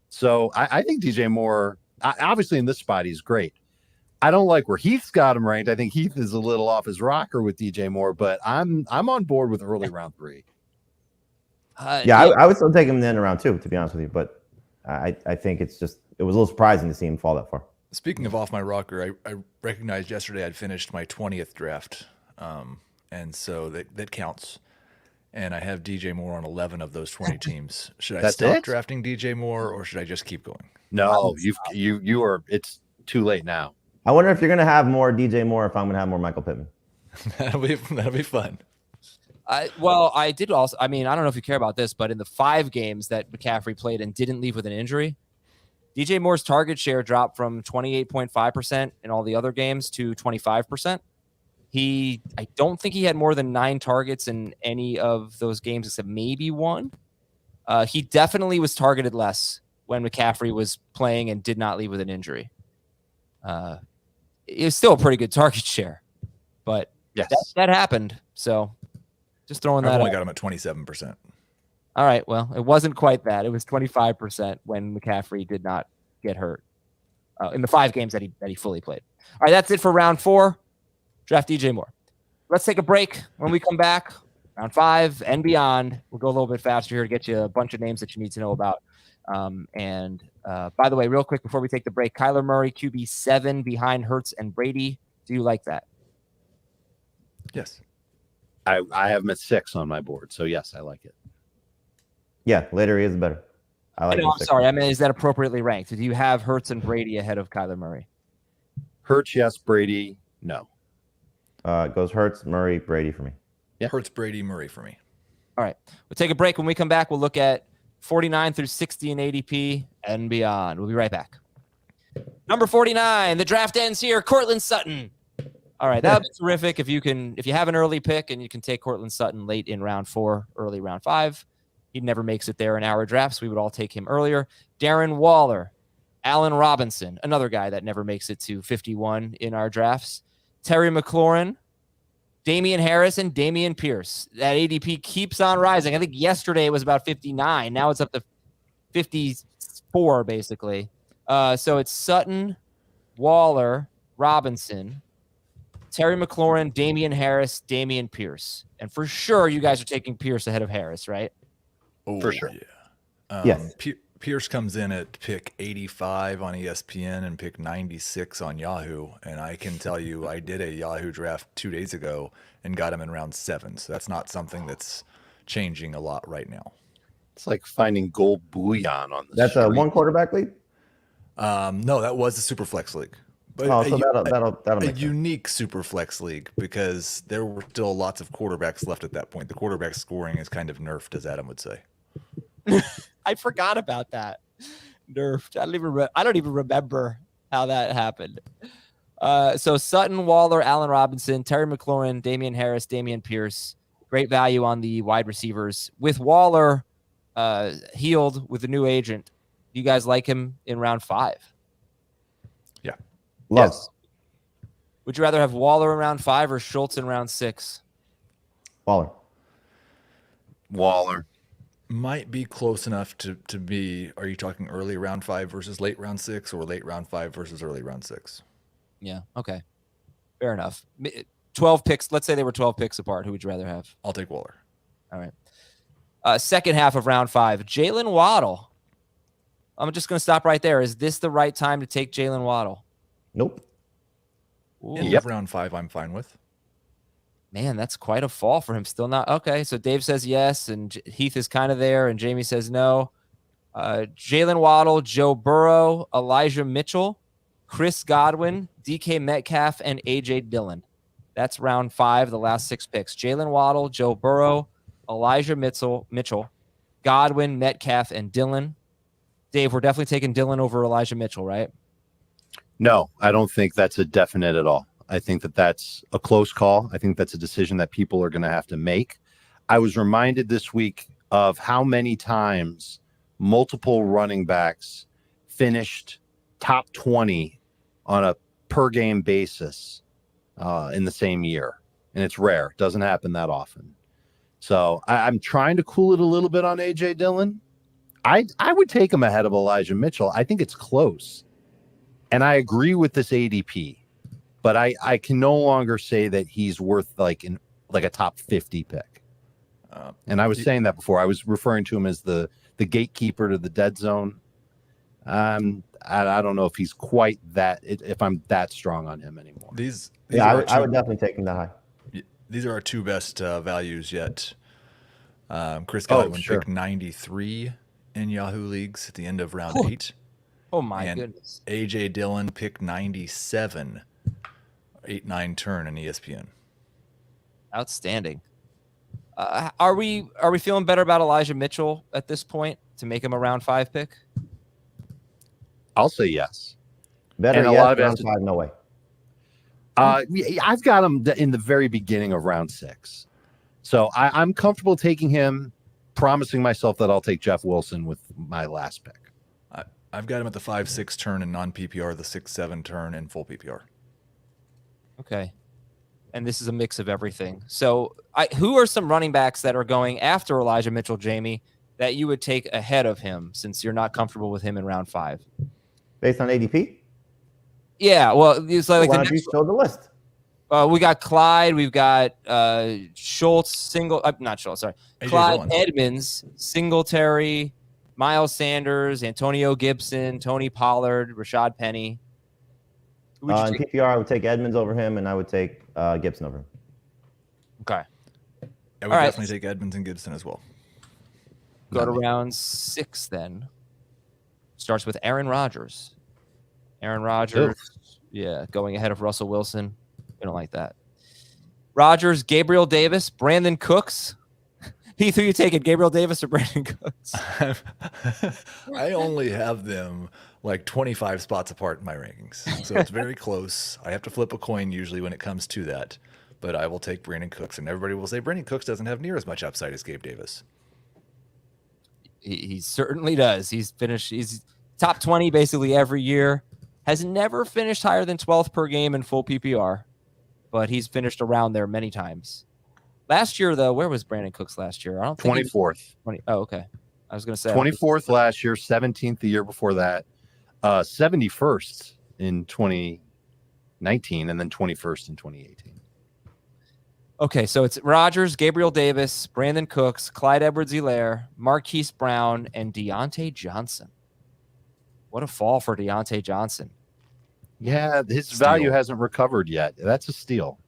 [SPEAKER 3] So I think DJ Moore, obviously in this spot, he's great. I don't like where Heath's got him ranked. I think Heath is a little off his rocker with DJ Moore, but I'm on board with early round 3.
[SPEAKER 4] I would still take him in round 2, to be honest with you. But I think it was a little surprising to see him fall that far.
[SPEAKER 2] Speaking of off my rocker, I recognized yesterday I'd finished my 20th draft, and so that counts. And I have DJ Moore on 11 of those 20 teams. Should I stop drafting DJ Moore, or should I just keep going?
[SPEAKER 3] No, you are. It's too late now.
[SPEAKER 4] I wonder if you're going to have more DJ Moore, if I'm going to have more Michael Pittman.
[SPEAKER 2] That'll be fun.
[SPEAKER 1] I did also. I mean, I don't know if you care about this, but in the 5 games that McCaffrey played and didn't leave with an injury, DJ Moore's target share dropped from 28.5% in all the other games to 25%. I don't think he had more than 9 targets in any of those games except maybe 1. He definitely was targeted less when McCaffrey was playing and did not leave with an injury. It was still a pretty good target share, but yes, that happened. So just throwing that.
[SPEAKER 2] I've only got him at 27%.
[SPEAKER 1] All right. Well, it wasn't quite that. It was 25% when McCaffrey did not get hurt in the 5 games that he fully played. All right. That's it for round 4. Draft DJ Moore. Let's take a break. When we come back, round 5 and beyond, we'll go a little bit faster here to get you a bunch of names that you need to know about. By the way, real quick before we take the break, Kyler Murray, QB 7 behind Hurts and Brady. Do you like that?
[SPEAKER 2] Yes.
[SPEAKER 3] I have him at 6 on my board. So yes, I like it.
[SPEAKER 4] Yeah, later he is better. I like.
[SPEAKER 1] I'm sorry. I mean, is that appropriately ranked? Do you have Hurts and Brady ahead of Kyler Murray?
[SPEAKER 3] Hurts, yes. Brady, no.
[SPEAKER 4] It goes Hurts, Murray, Brady for me.
[SPEAKER 2] Yeah. Hurts, Brady, Murray for me.
[SPEAKER 1] All right. We'll take a break. When we come back, we'll look at 49 through 60 in ADP and beyond. We'll be right back. Number 49. The draft ends here. Courtland Sutton. All right. That would be terrific if you have an early pick and you can take Courtland Sutton late in round 4, early round 5. He never makes it there in our drafts. We would all take him earlier. Darren Waller, Allen Robinson, another guy that never makes it to 51 in our drafts. Terry McLaurin, Damian Harris, and Dameon Pierce. That ADP keeps on rising. I think yesterday it was about 59. Now it's up to 54, basically. So it's Sutton, Waller, Robinson, Terry McLaurin, Damian Harris, Dameon Pierce. And for sure, you guys are taking Pierce ahead of Harris, right?
[SPEAKER 2] Oh,
[SPEAKER 3] for sure.
[SPEAKER 2] Yeah.
[SPEAKER 4] Yes.
[SPEAKER 2] Pierce comes in at pick 85 on ESPN and pick 96 on Yahoo. And I can tell you, I did a Yahoo draft 2 days ago and got him in round 7. So that's not something that's changing a lot right now.
[SPEAKER 3] It's like finding gold bullion on the
[SPEAKER 4] That's
[SPEAKER 3] street.
[SPEAKER 4] a 1 quarterback league?
[SPEAKER 2] No, that was a Superflex league. But
[SPEAKER 4] that'll make
[SPEAKER 2] unique Superflex league because there were still lots of quarterbacks left at that point. The quarterback scoring is kind of nerfed, as Adam would say.
[SPEAKER 1] I forgot about that. Nerfed. I don't even remember how that happened. So Sutton, Waller, Allen Robinson, Terry McLaurin, Damian Harris, Dameon Pierce. Great value on the wide receivers. With Waller healed with the new agent, do you guys like him in round 5?
[SPEAKER 2] Yeah.
[SPEAKER 4] Yes.
[SPEAKER 1] Would you rather have Waller in round 5 or Schultz in round 6?
[SPEAKER 4] Waller.
[SPEAKER 2] Might be close enough to be. Are you talking early round 5 versus late round 6, or late round 5 versus early round 6?
[SPEAKER 1] Yeah. Okay. Fair enough. 12 picks. Let's say they were 12 picks apart. Who would you rather have?
[SPEAKER 2] I'll take Waller.
[SPEAKER 1] All right. Second half of round 5. Jaylen Waddle. I'm just going to stop right there. Is this the right time to take Jaylen Waddle?
[SPEAKER 4] Nope.
[SPEAKER 2] End of round 5, I'm fine with.
[SPEAKER 1] Man, that's quite a fall for him. Still not. Okay, so Dave says yes, and Heath is kind of there, and Jamie says no. Jaylen Waddle, Joe Burrow, Elijah Mitchell, Chris Godwin, DK Metcalf, and AJ Dillon. That's round 5, the last 6 picks. Jaylen Waddle, Joe Burrow, Elijah Mitchell, Godwin, Metcalf, and Dillon. Dave, we're definitely taking Dillon over Elijah Mitchell, right?
[SPEAKER 3] No, I don't think that's a definite at all. I think that that's a close call. I think that's a decision that people are going to have to make. I was reminded this week of how many times multiple running backs finished top 20 on a per game basis in the same year. And it's rare. It doesn't happen that often. So I'm trying to cool it a little bit on AJ Dillon. I would take him ahead of Elijah Mitchell. I think it's close. And I agree with this ADP. But I can no longer say that he's worth like a top 50 pick. And I was saying that before. I was referring to him as the gatekeeper to the dead zone. I don't know if he's quite that. If I'm that strong on him anymore.
[SPEAKER 4] I would definitely take him that high.
[SPEAKER 2] These are our 2 best values yet. Chris Godwin picked 93 in Yahoo leagues at the end of round 8.
[SPEAKER 1] Oh my goodness!
[SPEAKER 2] AJ Dillon picked 97. 8-9 turn in ESPN.
[SPEAKER 1] Outstanding. Are we feeling better about Elijah Mitchell at this point to make him a round 5 pick?
[SPEAKER 3] I'll say yes.
[SPEAKER 4] Better
[SPEAKER 3] and
[SPEAKER 4] yet,
[SPEAKER 3] a lot of
[SPEAKER 4] round 5, no way.
[SPEAKER 3] I've got him in the very beginning of round 6. So I'm comfortable taking him, promising myself that I'll take Jeff Wilson with my last pick.
[SPEAKER 2] I've got him at the 5-6 turn in non-PPR, the 6-7 turn in full PPR.
[SPEAKER 1] Okay. And this is a mix of everything. So who are some running backs that are going after Elijah Mitchell, Jamie, that you would take ahead of him since you're not comfortable with him in round 5?
[SPEAKER 4] Based on ADP?
[SPEAKER 1] Yeah, well, it's like
[SPEAKER 4] Why
[SPEAKER 1] the
[SPEAKER 4] don't you
[SPEAKER 1] next
[SPEAKER 4] show the list?
[SPEAKER 1] we got Clyde, we've got Schultz, not Schultz, sorry.
[SPEAKER 2] AJ
[SPEAKER 1] Clyde
[SPEAKER 2] Dillon.
[SPEAKER 1] Edmonds, Singletary, Miles Sanders, Antonio Gibson, Tony Pollard, Rashad Penny. Who would you
[SPEAKER 4] In
[SPEAKER 1] take?
[SPEAKER 4] PPR, I would take Edmonds over him, and I would take Gibson over him.
[SPEAKER 1] Okay.
[SPEAKER 2] I would
[SPEAKER 1] All right.
[SPEAKER 2] definitely take Edmonds and Gibson as well.
[SPEAKER 1] Go to round 6 then. Starts with Aaron Rodgers. Aaron Rodgers, yeah, going ahead of Russell Wilson. We don't like that. Rodgers, Gabriel Davis, Brandon Cooks. Heath, who you taking, Gabriel Davis or Brandon Cooks?
[SPEAKER 2] I only have them like 25 spots apart in my rankings. So it's very close. I have to flip a coin usually when it comes to that. But I will take Brandon Cooks, and everybody will say Brandon Cooks doesn't have near as much upside as Gabe Davis.
[SPEAKER 1] He certainly does. He's top 20 basically every year. Has never finished higher than 12th per game in full PPR, but he's finished around there many times. Last year, though, where was Brandon Cooks last year? I don't think
[SPEAKER 3] 24th.
[SPEAKER 1] 20. Oh, okay. I was going to say
[SPEAKER 3] 24th last year, 17th the year before that, 71st in 2019, and then 21st in 2018.
[SPEAKER 1] Okay, so it's Rodgers, Gabriel Davis, Brandon Cooks, Clyde Edwards-Helaire, Marquise Brown, and Deontay Johnson. What a fall for Deontay Johnson.
[SPEAKER 3] Yeah, his
[SPEAKER 2] Steal.
[SPEAKER 3] value hasn't recovered yet. That's a steal.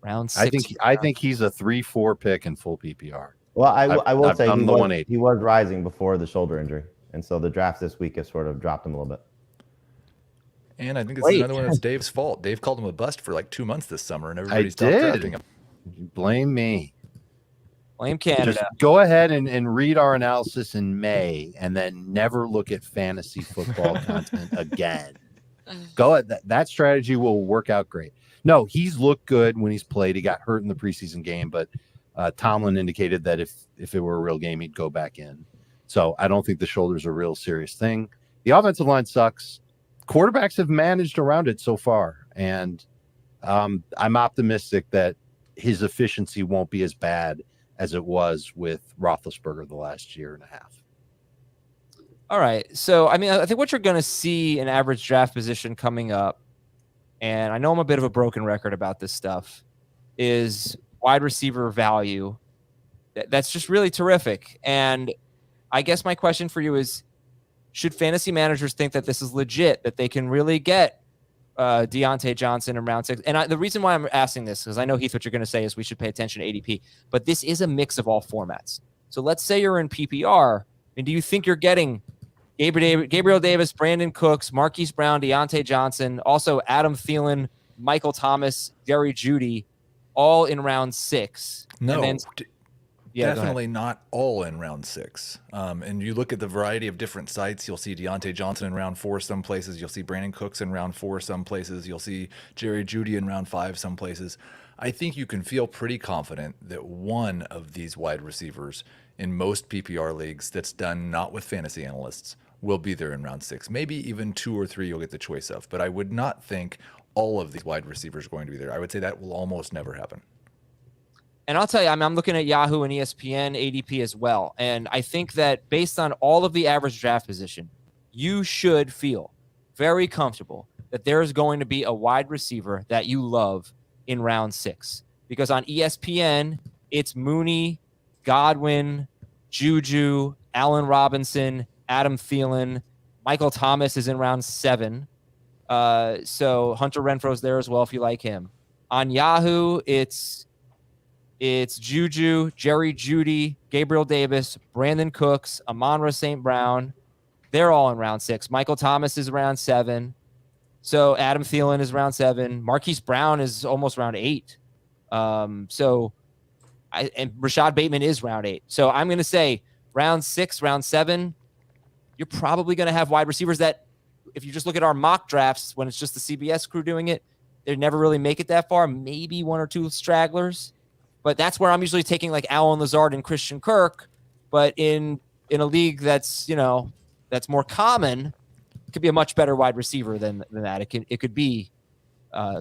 [SPEAKER 1] Round 6.
[SPEAKER 3] I think he's a 3-4 pick in full PPR.
[SPEAKER 4] Well, I will say
[SPEAKER 3] done the 180.
[SPEAKER 4] he was rising before the shoulder injury. And so the draft this week has sort of dropped him a little bit.
[SPEAKER 2] And I think it's another one that's Dave's fault. Dave called him a bust for like 2 months this summer, and everybody stopped drafting him.
[SPEAKER 3] Blame me.
[SPEAKER 1] Blame Canada.
[SPEAKER 3] Just go ahead and read our analysis in May, and then never look at fantasy football content again. Go ahead. That strategy will work out great. No, he's looked good when he's played. He got hurt in the preseason game, but Tomlin indicated that if it were a real game, he'd go back in. So I don't think the shoulder's a real serious thing. The offensive line sucks. Quarterbacks have managed around it so far, and I'm optimistic that his efficiency won't be as bad as it was with Roethlisberger the last year and a half.
[SPEAKER 1] All right. So, I mean, I think what you're going to see in average draft position coming up, and I know I'm a bit of a broken record about this stuff, is wide receiver value. That's just really terrific. And I guess my question for you is, should fantasy managers think that this is legit, that they can really get Deontay Johnson in round 6? And the reason why I'm asking this, because I know, Heath, what you're going to say is we should pay attention to ADP, but this is a mix of all formats. So let's say you're in PPR mean, do you think you're getting Gabriel Davis, Brandon Cooks, Marquise Brown, Deontay Johnson, also Adam Thielen, Michael Thomas, Jerry Jeudy, all in round 6?
[SPEAKER 2] No,
[SPEAKER 1] and then,
[SPEAKER 2] definitely not all in round 6. And you look at the variety of different sites, you'll see Deontay Johnson in round 4 some places. You'll see Brandon Cooks in round 4 some places. You'll see Jerry Jeudy in round 5 some places. I think you can feel pretty confident that one of these wide receivers in most PPR leagues that's done not with fantasy analysts will be there in round 6. Maybe even 2 or 3 you'll get the choice of. But I would not think all of these wide receivers are going to be there. I would say that will almost never happen.
[SPEAKER 1] And I'll tell you, I'm looking at Yahoo and ESPN ADP as well. And I think that based on all of the average draft position, you should feel very comfortable that there is going to be a wide receiver that you love in round 6. Because on ESPN, it's Mooney, Godwin, Juju, Allen Robinson, Adam Thielen. Michael Thomas is in round 7. So Hunter Renfro's there as well if you like him. On Yahoo, it's Juju, Jerry Jeudy, Gabriel Davis, Brandon Cooks, Amon-Ra St. Brown. They're all in round 6. Michael Thomas is round 7. So Adam Thielen is round 7. Marquise Brown is almost round 8. And Rashad Bateman is round 8. So I'm going to say round 6, round 7, you're probably going to have wide receivers that, if you just look at our mock drafts, when it's just the CBS crew doing it, they never really make it that far. Maybe 1 or 2 stragglers. But that's where I'm usually taking like Allen Lazard and Christian Kirk. But in a league that's, that's more common, it could be a much better wide receiver than that. It could be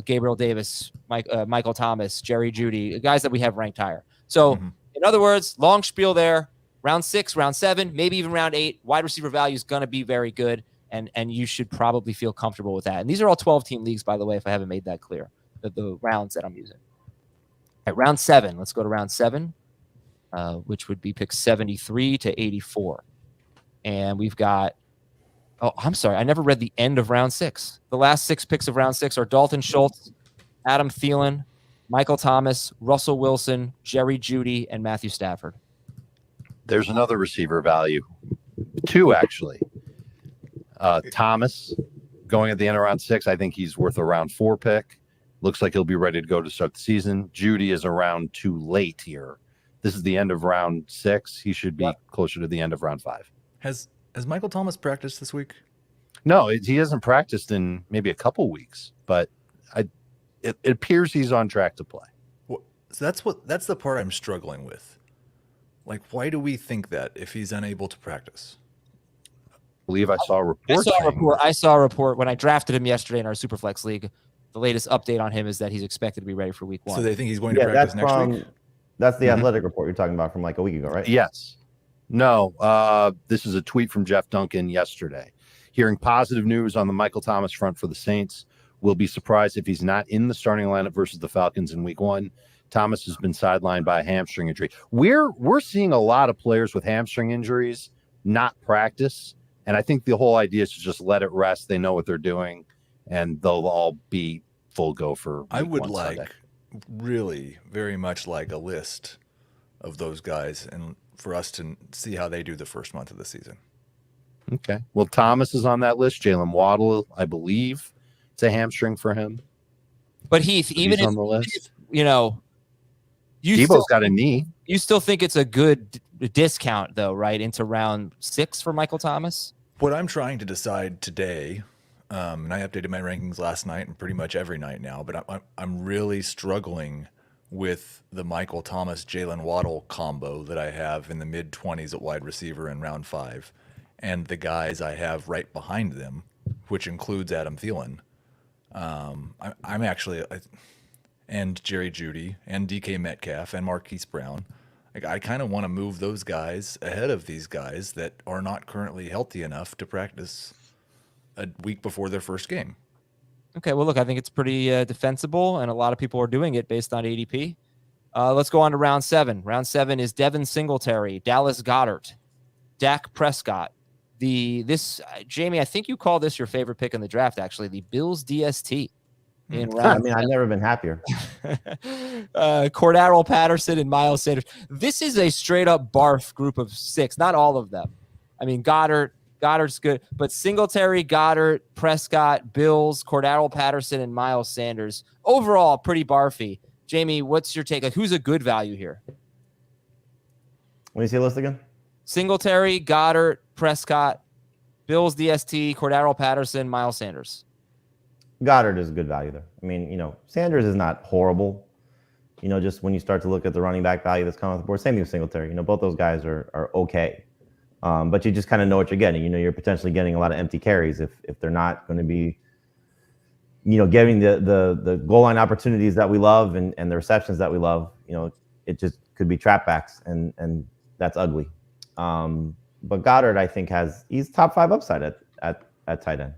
[SPEAKER 1] Gabriel Davis, Michael Thomas, Jerry Jeudy, guys that we have ranked higher. So in other words, long spiel there. Round 6, round 7, maybe even round 8, wide receiver value is going to be very good, and you should probably feel comfortable with that. And these are all 12-team leagues, by the way, if I haven't made that clear, the rounds that I'm using. All right, round 7. Let's go to round 7, which would be picks 73 to 84. And we've got – oh, I'm sorry. I never read the end of round 6. The last 6 picks of round 6 are Dalton Schultz, Adam Thielen, Michael Thomas, Russell Wilson, Jerry Jeudy, and Matthew Stafford.
[SPEAKER 3] There's another receiver value. 2, actually. Thomas going at the end of round 6. I think he's worth a round 4 pick. Looks like he'll be ready to go to start the season. Jeudy is around too late here. This is the end of round 6. He should be closer to the end of round 5.
[SPEAKER 2] Has Michael Thomas practiced this week?
[SPEAKER 3] No, he hasn't practiced in maybe a couple weeks, but it appears he's on track to play.
[SPEAKER 2] Well, so that's the part I'm struggling with. Like, why do we think that if he's unable to practice?
[SPEAKER 3] I believe I saw a report.
[SPEAKER 1] I saw a report when I drafted him yesterday in our Superflex League. The latest update on him is that he's expected to be ready for week 1.
[SPEAKER 2] So they think he's going to practice next week?
[SPEAKER 4] That's the athletic report you're talking about from like a week ago, right?
[SPEAKER 3] Yes. No, this is a tweet from Jeff Duncan yesterday. Hearing positive news on the Michael Thomas front for the Saints. Will be surprised if he's not in the starting lineup versus the Falcons in week 1. Thomas has been sidelined by a hamstring injury. We're seeing a lot of players with hamstring injuries not practice, and I think the whole idea is to just let it rest. They know what they're doing, and they'll all be full go for week
[SPEAKER 2] I would
[SPEAKER 3] 1
[SPEAKER 2] like
[SPEAKER 3] Sunday.
[SPEAKER 2] really very much like a list of those guys and for us to see how they do the first month of the season.
[SPEAKER 3] Okay. Well, Thomas is on that list. Jaylen Waddle, I believe, it's a hamstring for him.
[SPEAKER 1] But Heath, even if,
[SPEAKER 3] on the list.
[SPEAKER 1] Debo's
[SPEAKER 3] got a knee.
[SPEAKER 1] You still think it's a good discount, though, right, into round 6 for Michael Thomas?
[SPEAKER 2] What I'm trying to decide today, and I updated my rankings last night and pretty much every night now, but I'm really struggling with the Michael Thomas, Jaylen Waddle combo that I have in the mid-20s at wide receiver in round 5, and the guys I have right behind them, which includes Adam Thielen. I'm actually, and Jerry Jeudy, and DK Metcalf, and Marquise Brown. I kind of want to move those guys ahead of these guys that are not currently healthy enough to practice a week before their first game.
[SPEAKER 1] Okay, well, look, I think it's pretty defensible, and a lot of people are doing it based on ADP. Let's go on to round 7. Round 7 is Devin Singletary, Dallas Goedert, Dak Prescott. Jamie, I think you call this your favorite pick in the draft, actually, the Bills DST.
[SPEAKER 4] I've never been happier.
[SPEAKER 1] Cordarrelle Patterson and Miles Sanders. This is a straight up barf group of 6, not all of them. I mean, Goddard's good, but Singletary, Goddard, Prescott, Bills, Cordero Patterson, and Miles Sanders. Overall, pretty barfy. Jamie, what's your take? Like, who's a good value here?
[SPEAKER 4] Let me see the list again.
[SPEAKER 1] Singletary, Goddard, Prescott, Bills, DST, Cordero Patterson, Miles Sanders.
[SPEAKER 4] Goddard is a good value there. I mean, Sanders is not horrible. Just when you start to look at the running back value that's coming off the board, same thing with Singletary. Both those guys are okay. But you just kind of know what you're getting. You're potentially getting a lot of empty carries if they're not going to be, getting the goal line opportunities that we love and the receptions that we love. It just could be trap backs, and that's ugly. But Goddard, I think, he's top 5 upside at tight end.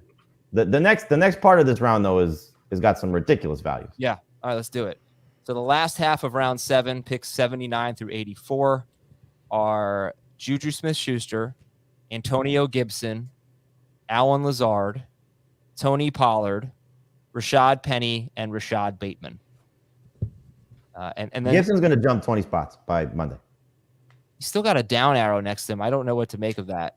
[SPEAKER 4] The next part of this round though is got some ridiculous values.
[SPEAKER 1] Yeah. All right, let's do it. So the last half of round 7, picks 79 through 84, are Juju Smith-Schuster, Antonio Gibson, Alan Lazard, Tony Pollard, Rashad Penny, and Rashad Bateman. And then
[SPEAKER 4] Gibson's going to jump 20 spots by Monday.
[SPEAKER 1] He's still got a down arrow next to him. I don't know what to make of that.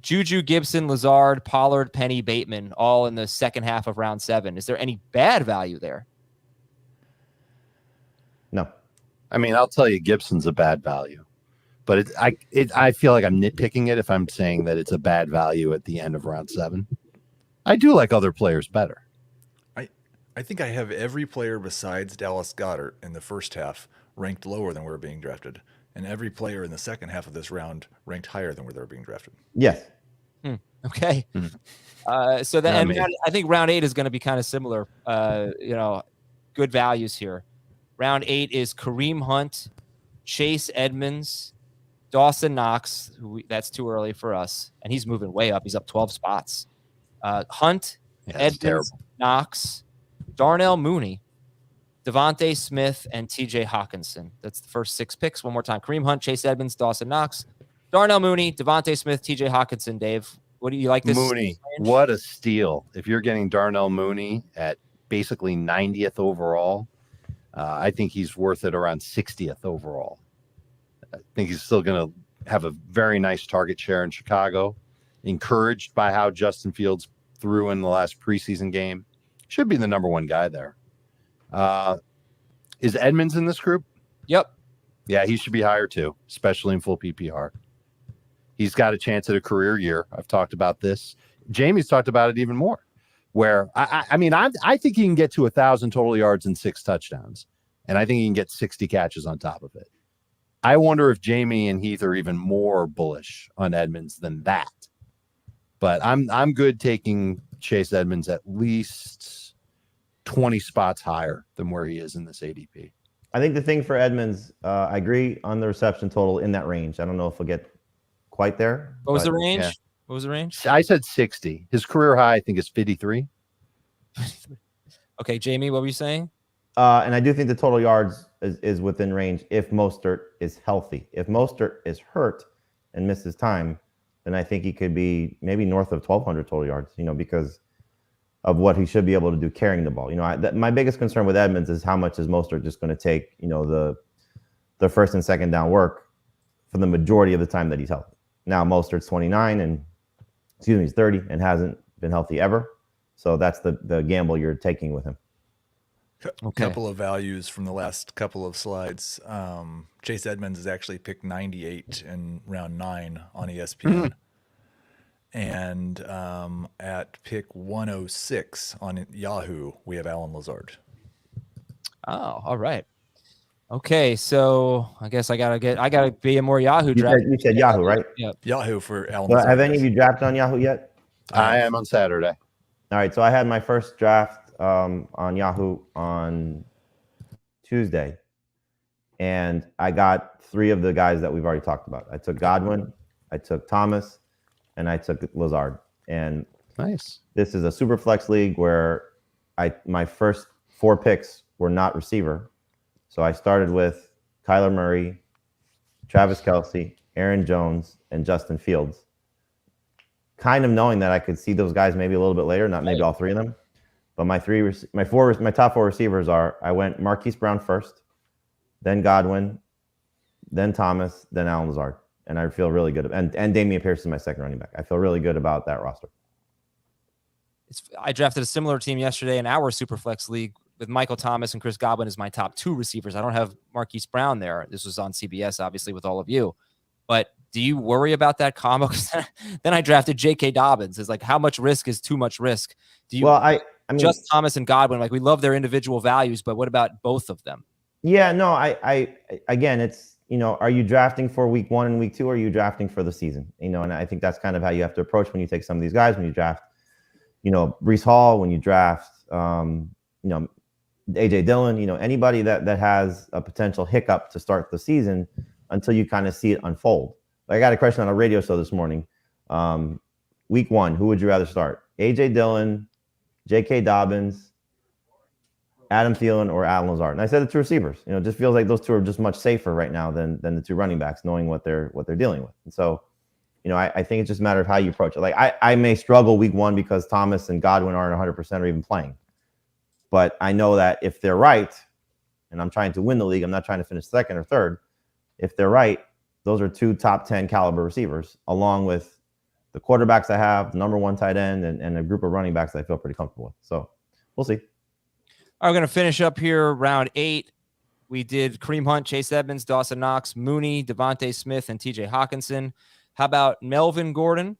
[SPEAKER 1] Juju, Gibson, Lazard, Pollard, Penny, Bateman, all in the second half of round 7. Is there any bad value there?
[SPEAKER 4] No.
[SPEAKER 3] I mean, I'll tell you, Gibson's a bad value, but I feel like I'm nitpicking it if I'm saying that it's a bad value at the end of round 7. I do like other players better.
[SPEAKER 2] I think I have every player besides Dallas Goedert in the first half ranked lower than we were being drafted, and every player in the second half of this round ranked higher than where they were being drafted.
[SPEAKER 4] Yes.
[SPEAKER 1] Okay. So then, I think round 8 is going to be kind of similar. Good values here. Round 8 is Kareem Hunt, Chase Edmonds, Dawson Knox. That's too early for us, and he's moving way up. He's up 12 spots. Hunt, Edmonds, Knox, Darnell Mooney, Devontae Smith, and TJ Hawkinson. That's the first 6 picks. One more time. Kareem Hunt, Chase Edmonds, Dawson Knox, Darnell Mooney, Devontae Smith, TJ Hawkinson. Dave, what do you like this?
[SPEAKER 3] Mooney, what a steal. If you're getting Darnell Mooney at basically 90th overall, I think he's worth it around 60th overall. I think he's still going to have a very nice target share in Chicago, encouraged by how Justin Fields threw in the last preseason game. Should be the number 1 guy there. Is Edmonds in this group?
[SPEAKER 1] Yep.
[SPEAKER 3] Yeah, he should be higher too, especially in full PPR. He's got a chance at a career year. I've talked about this. Jamie's talked about it even more, where I think he can get to 1,000 total yards and 6 touchdowns, and I think he can get 60 catches on top of it. I wonder if Jamie and Heath are even more bullish on Edmonds than that. But I'm good taking Chase Edmonds at least 20 spots higher than where he is in this ADP.
[SPEAKER 4] I think the thing for Edmonds, I agree on the reception total in that range. I don't know if we'll get quite there.
[SPEAKER 1] What was the range? Yeah. What was the range?
[SPEAKER 3] I said 60. His career high, I think, is 53.
[SPEAKER 1] Okay, Jamie, what were you saying?
[SPEAKER 4] And I do think the total yards is within range if Mostert is healthy. If Mostert is hurt and misses time, then I think he could be maybe north of 1,200 total yards, because of what he should be able to do carrying the ball. My biggest concern with Edmonds is how much is Mostert just going to take, the first and second down work for the majority of the time that he's healthy. Now Mostert's 29 and he's 30 and hasn't been healthy ever. So that's the gamble you're taking with him.
[SPEAKER 2] Okay. Couple of values from the last couple of slides. Chase Edmonds is actually picked 98 in round 9 on ESPN. And at pick 106 on Yahoo, we have Alan Lazard.
[SPEAKER 1] Oh, all right. Okay, so I guess I gotta be a more Yahoo draft.
[SPEAKER 4] You said Yahoo, right?
[SPEAKER 1] Yeah.
[SPEAKER 2] Yahoo for Alan.
[SPEAKER 4] Well, have any of you drafted on Yahoo yet?
[SPEAKER 3] I am on Saturday.
[SPEAKER 4] All right, so I had my first draft on Yahoo on Tuesday, and I got 3 of the guys that we've already talked about. I took Godwin, I took Thomas, and I took Lazard. And
[SPEAKER 3] nice.
[SPEAKER 4] This is a super flex league where my first 4 picks were not receiver. So I started with Kyler Murray, Travis Kelce, Aaron Jones, and Justin Fields, kind of knowing that I could see those guys maybe a little bit later, not maybe all 3 of them. But my top 4 receivers are, I went Marquise Brown first, then Godwin, then Thomas, then Alan Lazard. and I feel really good. And Dameon Pierce is my second running back. I feel really good about that roster.
[SPEAKER 1] I drafted a similar team yesterday in our Superflex league with Michael Thomas and Chris Godwin as my top 2 receivers. I don't have Marquise Brown there. This was on CBS, obviously, with all of you. But do you worry about that combo? Then I drafted J.K. Dobbins. It's like, how much risk is too much risk? Do you?
[SPEAKER 4] Well, I mean,
[SPEAKER 1] just Thomas and Godwin, like, we love their individual values, but what about both of them?
[SPEAKER 4] Yeah, no, I again, it's, are you drafting for week 1 and week 2, or are you drafting for the season? And I think that's kind of how you have to approach when you take some of these guys, when you draft, Breece Hall, when you draft, AJ Dillon, anybody that has a potential hiccup to start the season until you kind of see it unfold. I got a question on a radio show this morning. Week 1, who would you rather start? AJ Dillon, J.K. Dobbins, Adam Thielen, or Alan Lazard? And I said the 2 receivers. It just feels like those 2 are just much safer right now than the 2 running backs, knowing what they're dealing with. And so, I think it's just a matter of how you approach it. Like, I may struggle week 1 because Thomas and Godwin aren't 100% or even playing. But I know that if they're right, and I'm trying to win the league, I'm not trying to finish second or third. If they're right, those are 2 top 10 caliber receivers, along with the quarterbacks I have, the number 1 tight end, and a group of running backs I feel pretty comfortable with. So we'll see.
[SPEAKER 1] All right, we're going to finish up here round 8. We did Kareem Hunt, Chase Edmonds, Dawson Knox, Mooney, Devontae Smith, and TJ Hawkinson. How about Melvin Gordon,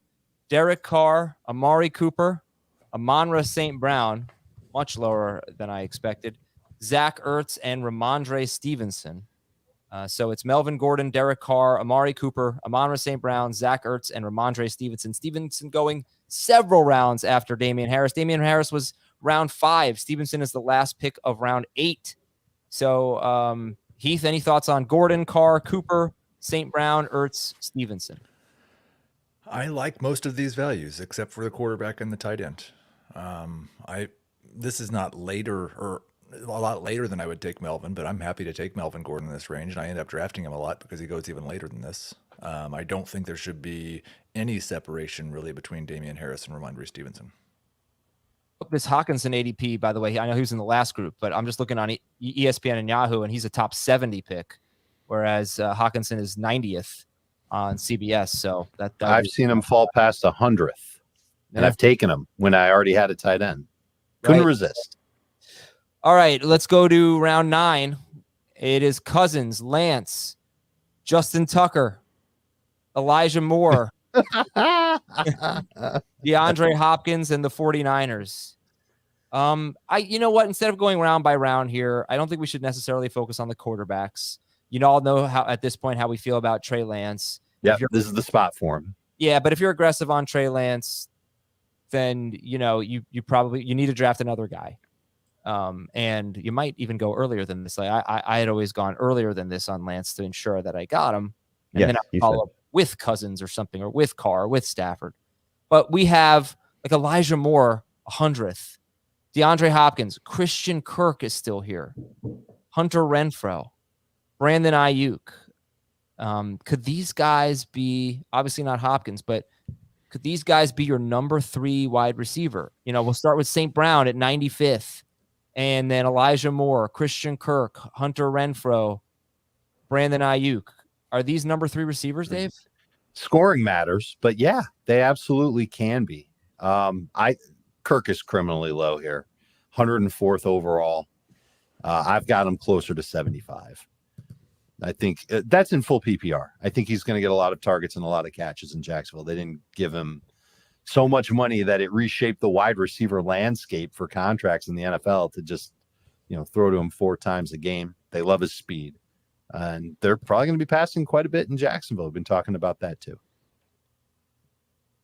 [SPEAKER 1] Derek Carr, Amari Cooper, Amon-Ra St. Brown, much lower than I expected, Zach Ertz, and Ramondre Stevenson. So it's Melvin Gordon, Derek Carr, Amari Cooper, Amon-Ra St. Brown, Zach Ertz, and Ramondre Stevenson. Stevenson going several rounds after Damian Harris. Damian Harris was round 5. Stevenson is the last pick of round 8. So, Heath, any thoughts on Gordon, Carr, Cooper, St. Brown, Ertz, Stevenson?
[SPEAKER 2] I like most of these values except for the quarterback and the tight end. This is not later, or a lot later than I would take Melvin, but I'm happy to take Melvin Gordon in this range, and I end up drafting him a lot because he goes even later than this. I don't think there should be any separation really between Damian Harris and Ramondre Stevenson.
[SPEAKER 1] This Hawkinson ADP, by the way, I know he was in the last group, but I'm just looking on ESPN and Yahoo, and he's a top 70 pick, whereas Hawkinson is 90th on CBS. So
[SPEAKER 3] I've seen him fall past 100th, and I've taken him when I already had a tight end. Couldn't resist.
[SPEAKER 1] All right, let's go to round 9. It is Cousins, Lance, Justin Tucker, Elijah Moore, DeAndre Hopkins, and the 49ers. You know what? Instead of going round by round here, I don't think we should necessarily focus on the quarterbacks. You all know how at this point how we feel about Trey Lance.
[SPEAKER 3] Yeah, this is the spot for him.
[SPEAKER 1] Yeah, but if you're aggressive on Trey Lance, then you need to draft another guy. And you might even go earlier than this. Like I had always gone earlier than this on Lance to ensure that I got him, and then I follow up with Cousins or something, or with Carr, or with Stafford. But we have like Elijah Moore, 100th, DeAndre Hopkins, Christian Kirk is still here, Hunter Renfrow, Brandon Ayuk. Could these guys be, obviously not Hopkins, but could these guys be your number 3 wide receiver? We'll start with St. Brown at 95th, and then Elijah Moore, Christian Kirk, Hunter Renfrow, Brandon Ayuk. Are these number 3 receivers, Dave?
[SPEAKER 3] Scoring matters, but yeah, they absolutely can be. Kirk is criminally low here, 104th overall. I've got him closer to 75. I think that's in full PPR. I think he's going to get a lot of targets and a lot of catches in Jacksonville. They didn't give him so much money that it reshaped the wide receiver landscape for contracts in the NFL to just, throw to him 4 times a game. They love his speed. And they're probably going to be passing quite a bit in Jacksonville. We've been talking about that too.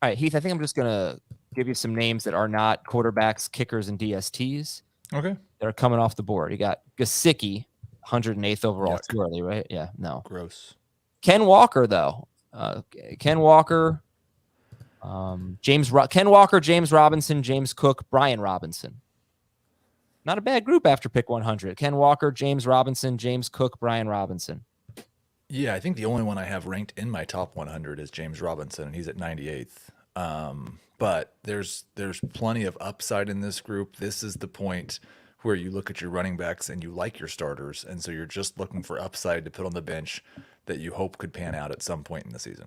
[SPEAKER 1] All right, Heath, I think I'm just going to give you some names that are not quarterbacks, kickers, and DSTs.
[SPEAKER 2] Okay.
[SPEAKER 1] That are coming off the board. You got Gesicki, 108th overall.
[SPEAKER 2] Yeah.
[SPEAKER 1] Too early, right? Yeah, no.
[SPEAKER 2] Gross.
[SPEAKER 1] Ken Walker, though. Ken Walker, Ken Walker, James Robinson, James Cook, Brian Robinson. Not a bad group after pick 100. Ken Walker, James Robinson, James Cook, Brian Robinson.
[SPEAKER 2] Yeah, I think the only one I have ranked in my top 100 is James Robinson, and he's at 98th. But there's plenty of upside in this group. This is the point where you look at your running backs and you like your starters, and so you're just looking for upside to put on the bench that you hope could pan out at some point in the season.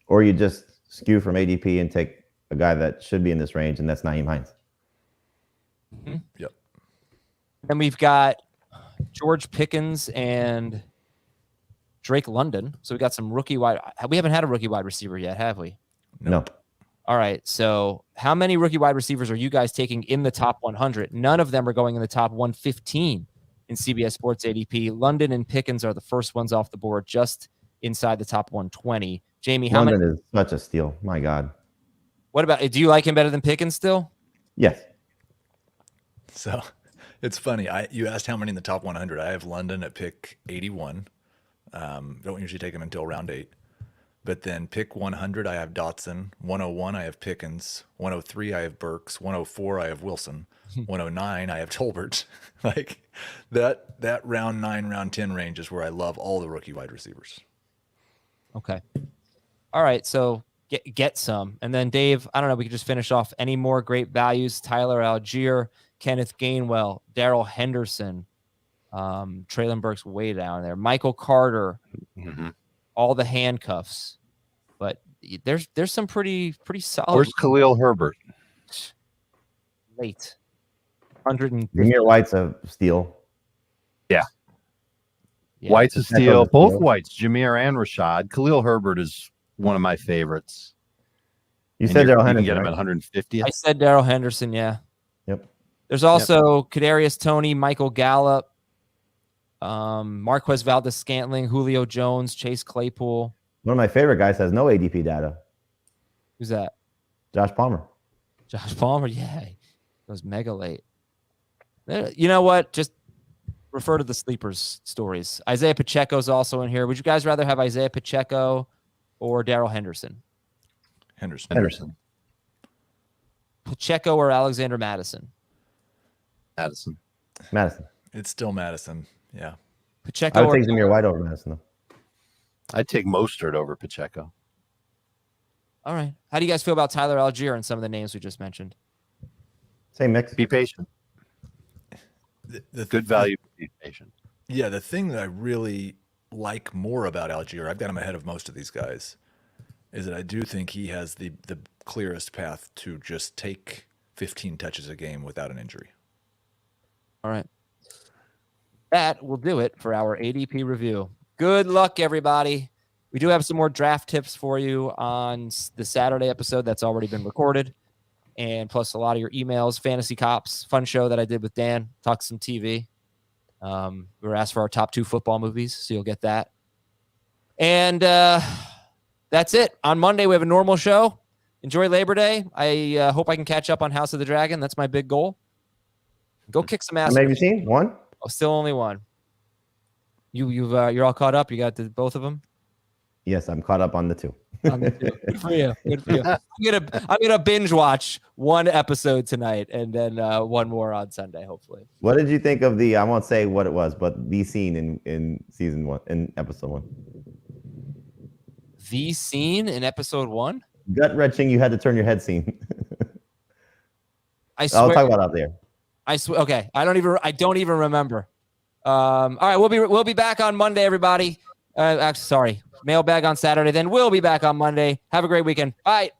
[SPEAKER 4] Or you just skew from ADP and take a guy that should be in this range, and that's Nyheim Hines.
[SPEAKER 2] Yep.
[SPEAKER 1] Then we've got George Pickens and Drake London. So we got some rookie wide. We haven't had a rookie wide receiver yet, have we?
[SPEAKER 4] No.
[SPEAKER 1] All right. So how many rookie wide receivers are you guys taking in the top 100? None of them are going in the top 115 in CBS Sports ADP. London and Pickens are the first ones off the board, just inside the top 120. Jamie, how
[SPEAKER 4] London
[SPEAKER 1] many?
[SPEAKER 4] is such a steal. My God.
[SPEAKER 1] What about? Do you like him better than Pickens still?
[SPEAKER 4] Yes.
[SPEAKER 2] So it's funny. You asked how many in the top 100. I have London at pick 81. Don't usually take him until round 8. But then pick 100, I have Dotson. 101, I have Pickens. 103, I have Burks. 104, I have Wilson. 109, I have Tolbert. Like that round 9, round 10 range is where I love all the rookie wide receivers.
[SPEAKER 1] Okay. All right. So get some. And then Dave, I don't know, we could just finish off any more great values. Tyler Algier, Kenneth Gainwell, Darrell Henderson, Traylon Burks way down there, Michael Carter, all the handcuffs. But there's some pretty solid.
[SPEAKER 3] Where's Khalil Herbert?
[SPEAKER 1] Late. 100.
[SPEAKER 4] Jameer White's a steal.
[SPEAKER 3] Yeah. White's a steal. Both Whites, Jameer and Rashad. Khalil Herbert is one of my favorites.
[SPEAKER 4] You said Darrell
[SPEAKER 3] you can
[SPEAKER 4] Henderson.
[SPEAKER 3] get him
[SPEAKER 4] Right?
[SPEAKER 3] at 150.
[SPEAKER 1] I said Darrell Henderson, yeah.
[SPEAKER 4] Yep.
[SPEAKER 1] There's also Kadarius Toney, Michael Gallup, Marquez Valdez-Scantling, Julio Jones, Chase Claypool.
[SPEAKER 4] One of my favorite guys has no ADP data.
[SPEAKER 1] Who's that?
[SPEAKER 4] Josh Palmer.
[SPEAKER 1] Josh Palmer, yeah. He goes mega late. You know what? Just refer to the sleepers stories. Isaiah Pacheco's also in here. Would you guys rather have Isaiah Pacheco or Darrell Henderson?
[SPEAKER 2] Henderson.
[SPEAKER 1] Pacheco or Alexander Madison?
[SPEAKER 3] Madison.
[SPEAKER 2] It's still Madison. Yeah.
[SPEAKER 1] Pacheco
[SPEAKER 4] I would
[SPEAKER 1] or
[SPEAKER 4] take Jameer White over Madison, though.
[SPEAKER 3] I'd take Mostert over Pacheco.
[SPEAKER 1] All right. How do you guys feel about Tyler Algier and some of the names we just mentioned?
[SPEAKER 4] Same mix.
[SPEAKER 3] Be patient.
[SPEAKER 2] The
[SPEAKER 3] Good value. Be patient.
[SPEAKER 2] Yeah, the thing that I really like more about Algier, I've got him ahead of most of these guys, is that I do think he has the clearest path to just take 15 touches a game without an injury.
[SPEAKER 1] All right. That will do it for our ADP review. Good luck, everybody. We do have some more draft tips for you on the Saturday episode that's already been recorded. And plus a lot of your emails, Fantasy Cops, fun show that I did with Dan, talked some TV. We were asked for our top 2 football movies, so you'll get that. And that's it. On Monday, we have a normal show. Enjoy Labor Day. I hope I can catch up on House of the Dragon. That's my big goal. Go kick some ass.
[SPEAKER 4] How many have you seen? One?
[SPEAKER 1] Oh, still only one. You're all caught up. You got both of them.
[SPEAKER 4] Yes, I'm caught up on the 2.
[SPEAKER 1] Good for you. Good for you. I'm gonna binge watch one episode tonight and then one more on Sunday, hopefully.
[SPEAKER 4] What did you think of I won't say what it was, but the scene in season 1, in episode 1?
[SPEAKER 1] The scene in episode 1?
[SPEAKER 4] Gut wrenching, you had to turn your head scene.
[SPEAKER 1] I swear.
[SPEAKER 4] I'll talk about it out there.
[SPEAKER 1] I swear. Okay. I don't even remember. All right. We'll be back on Monday, everybody. Actually, sorry. Mailbag on Saturday. Then we'll be back on Monday. Have a great weekend. Bye.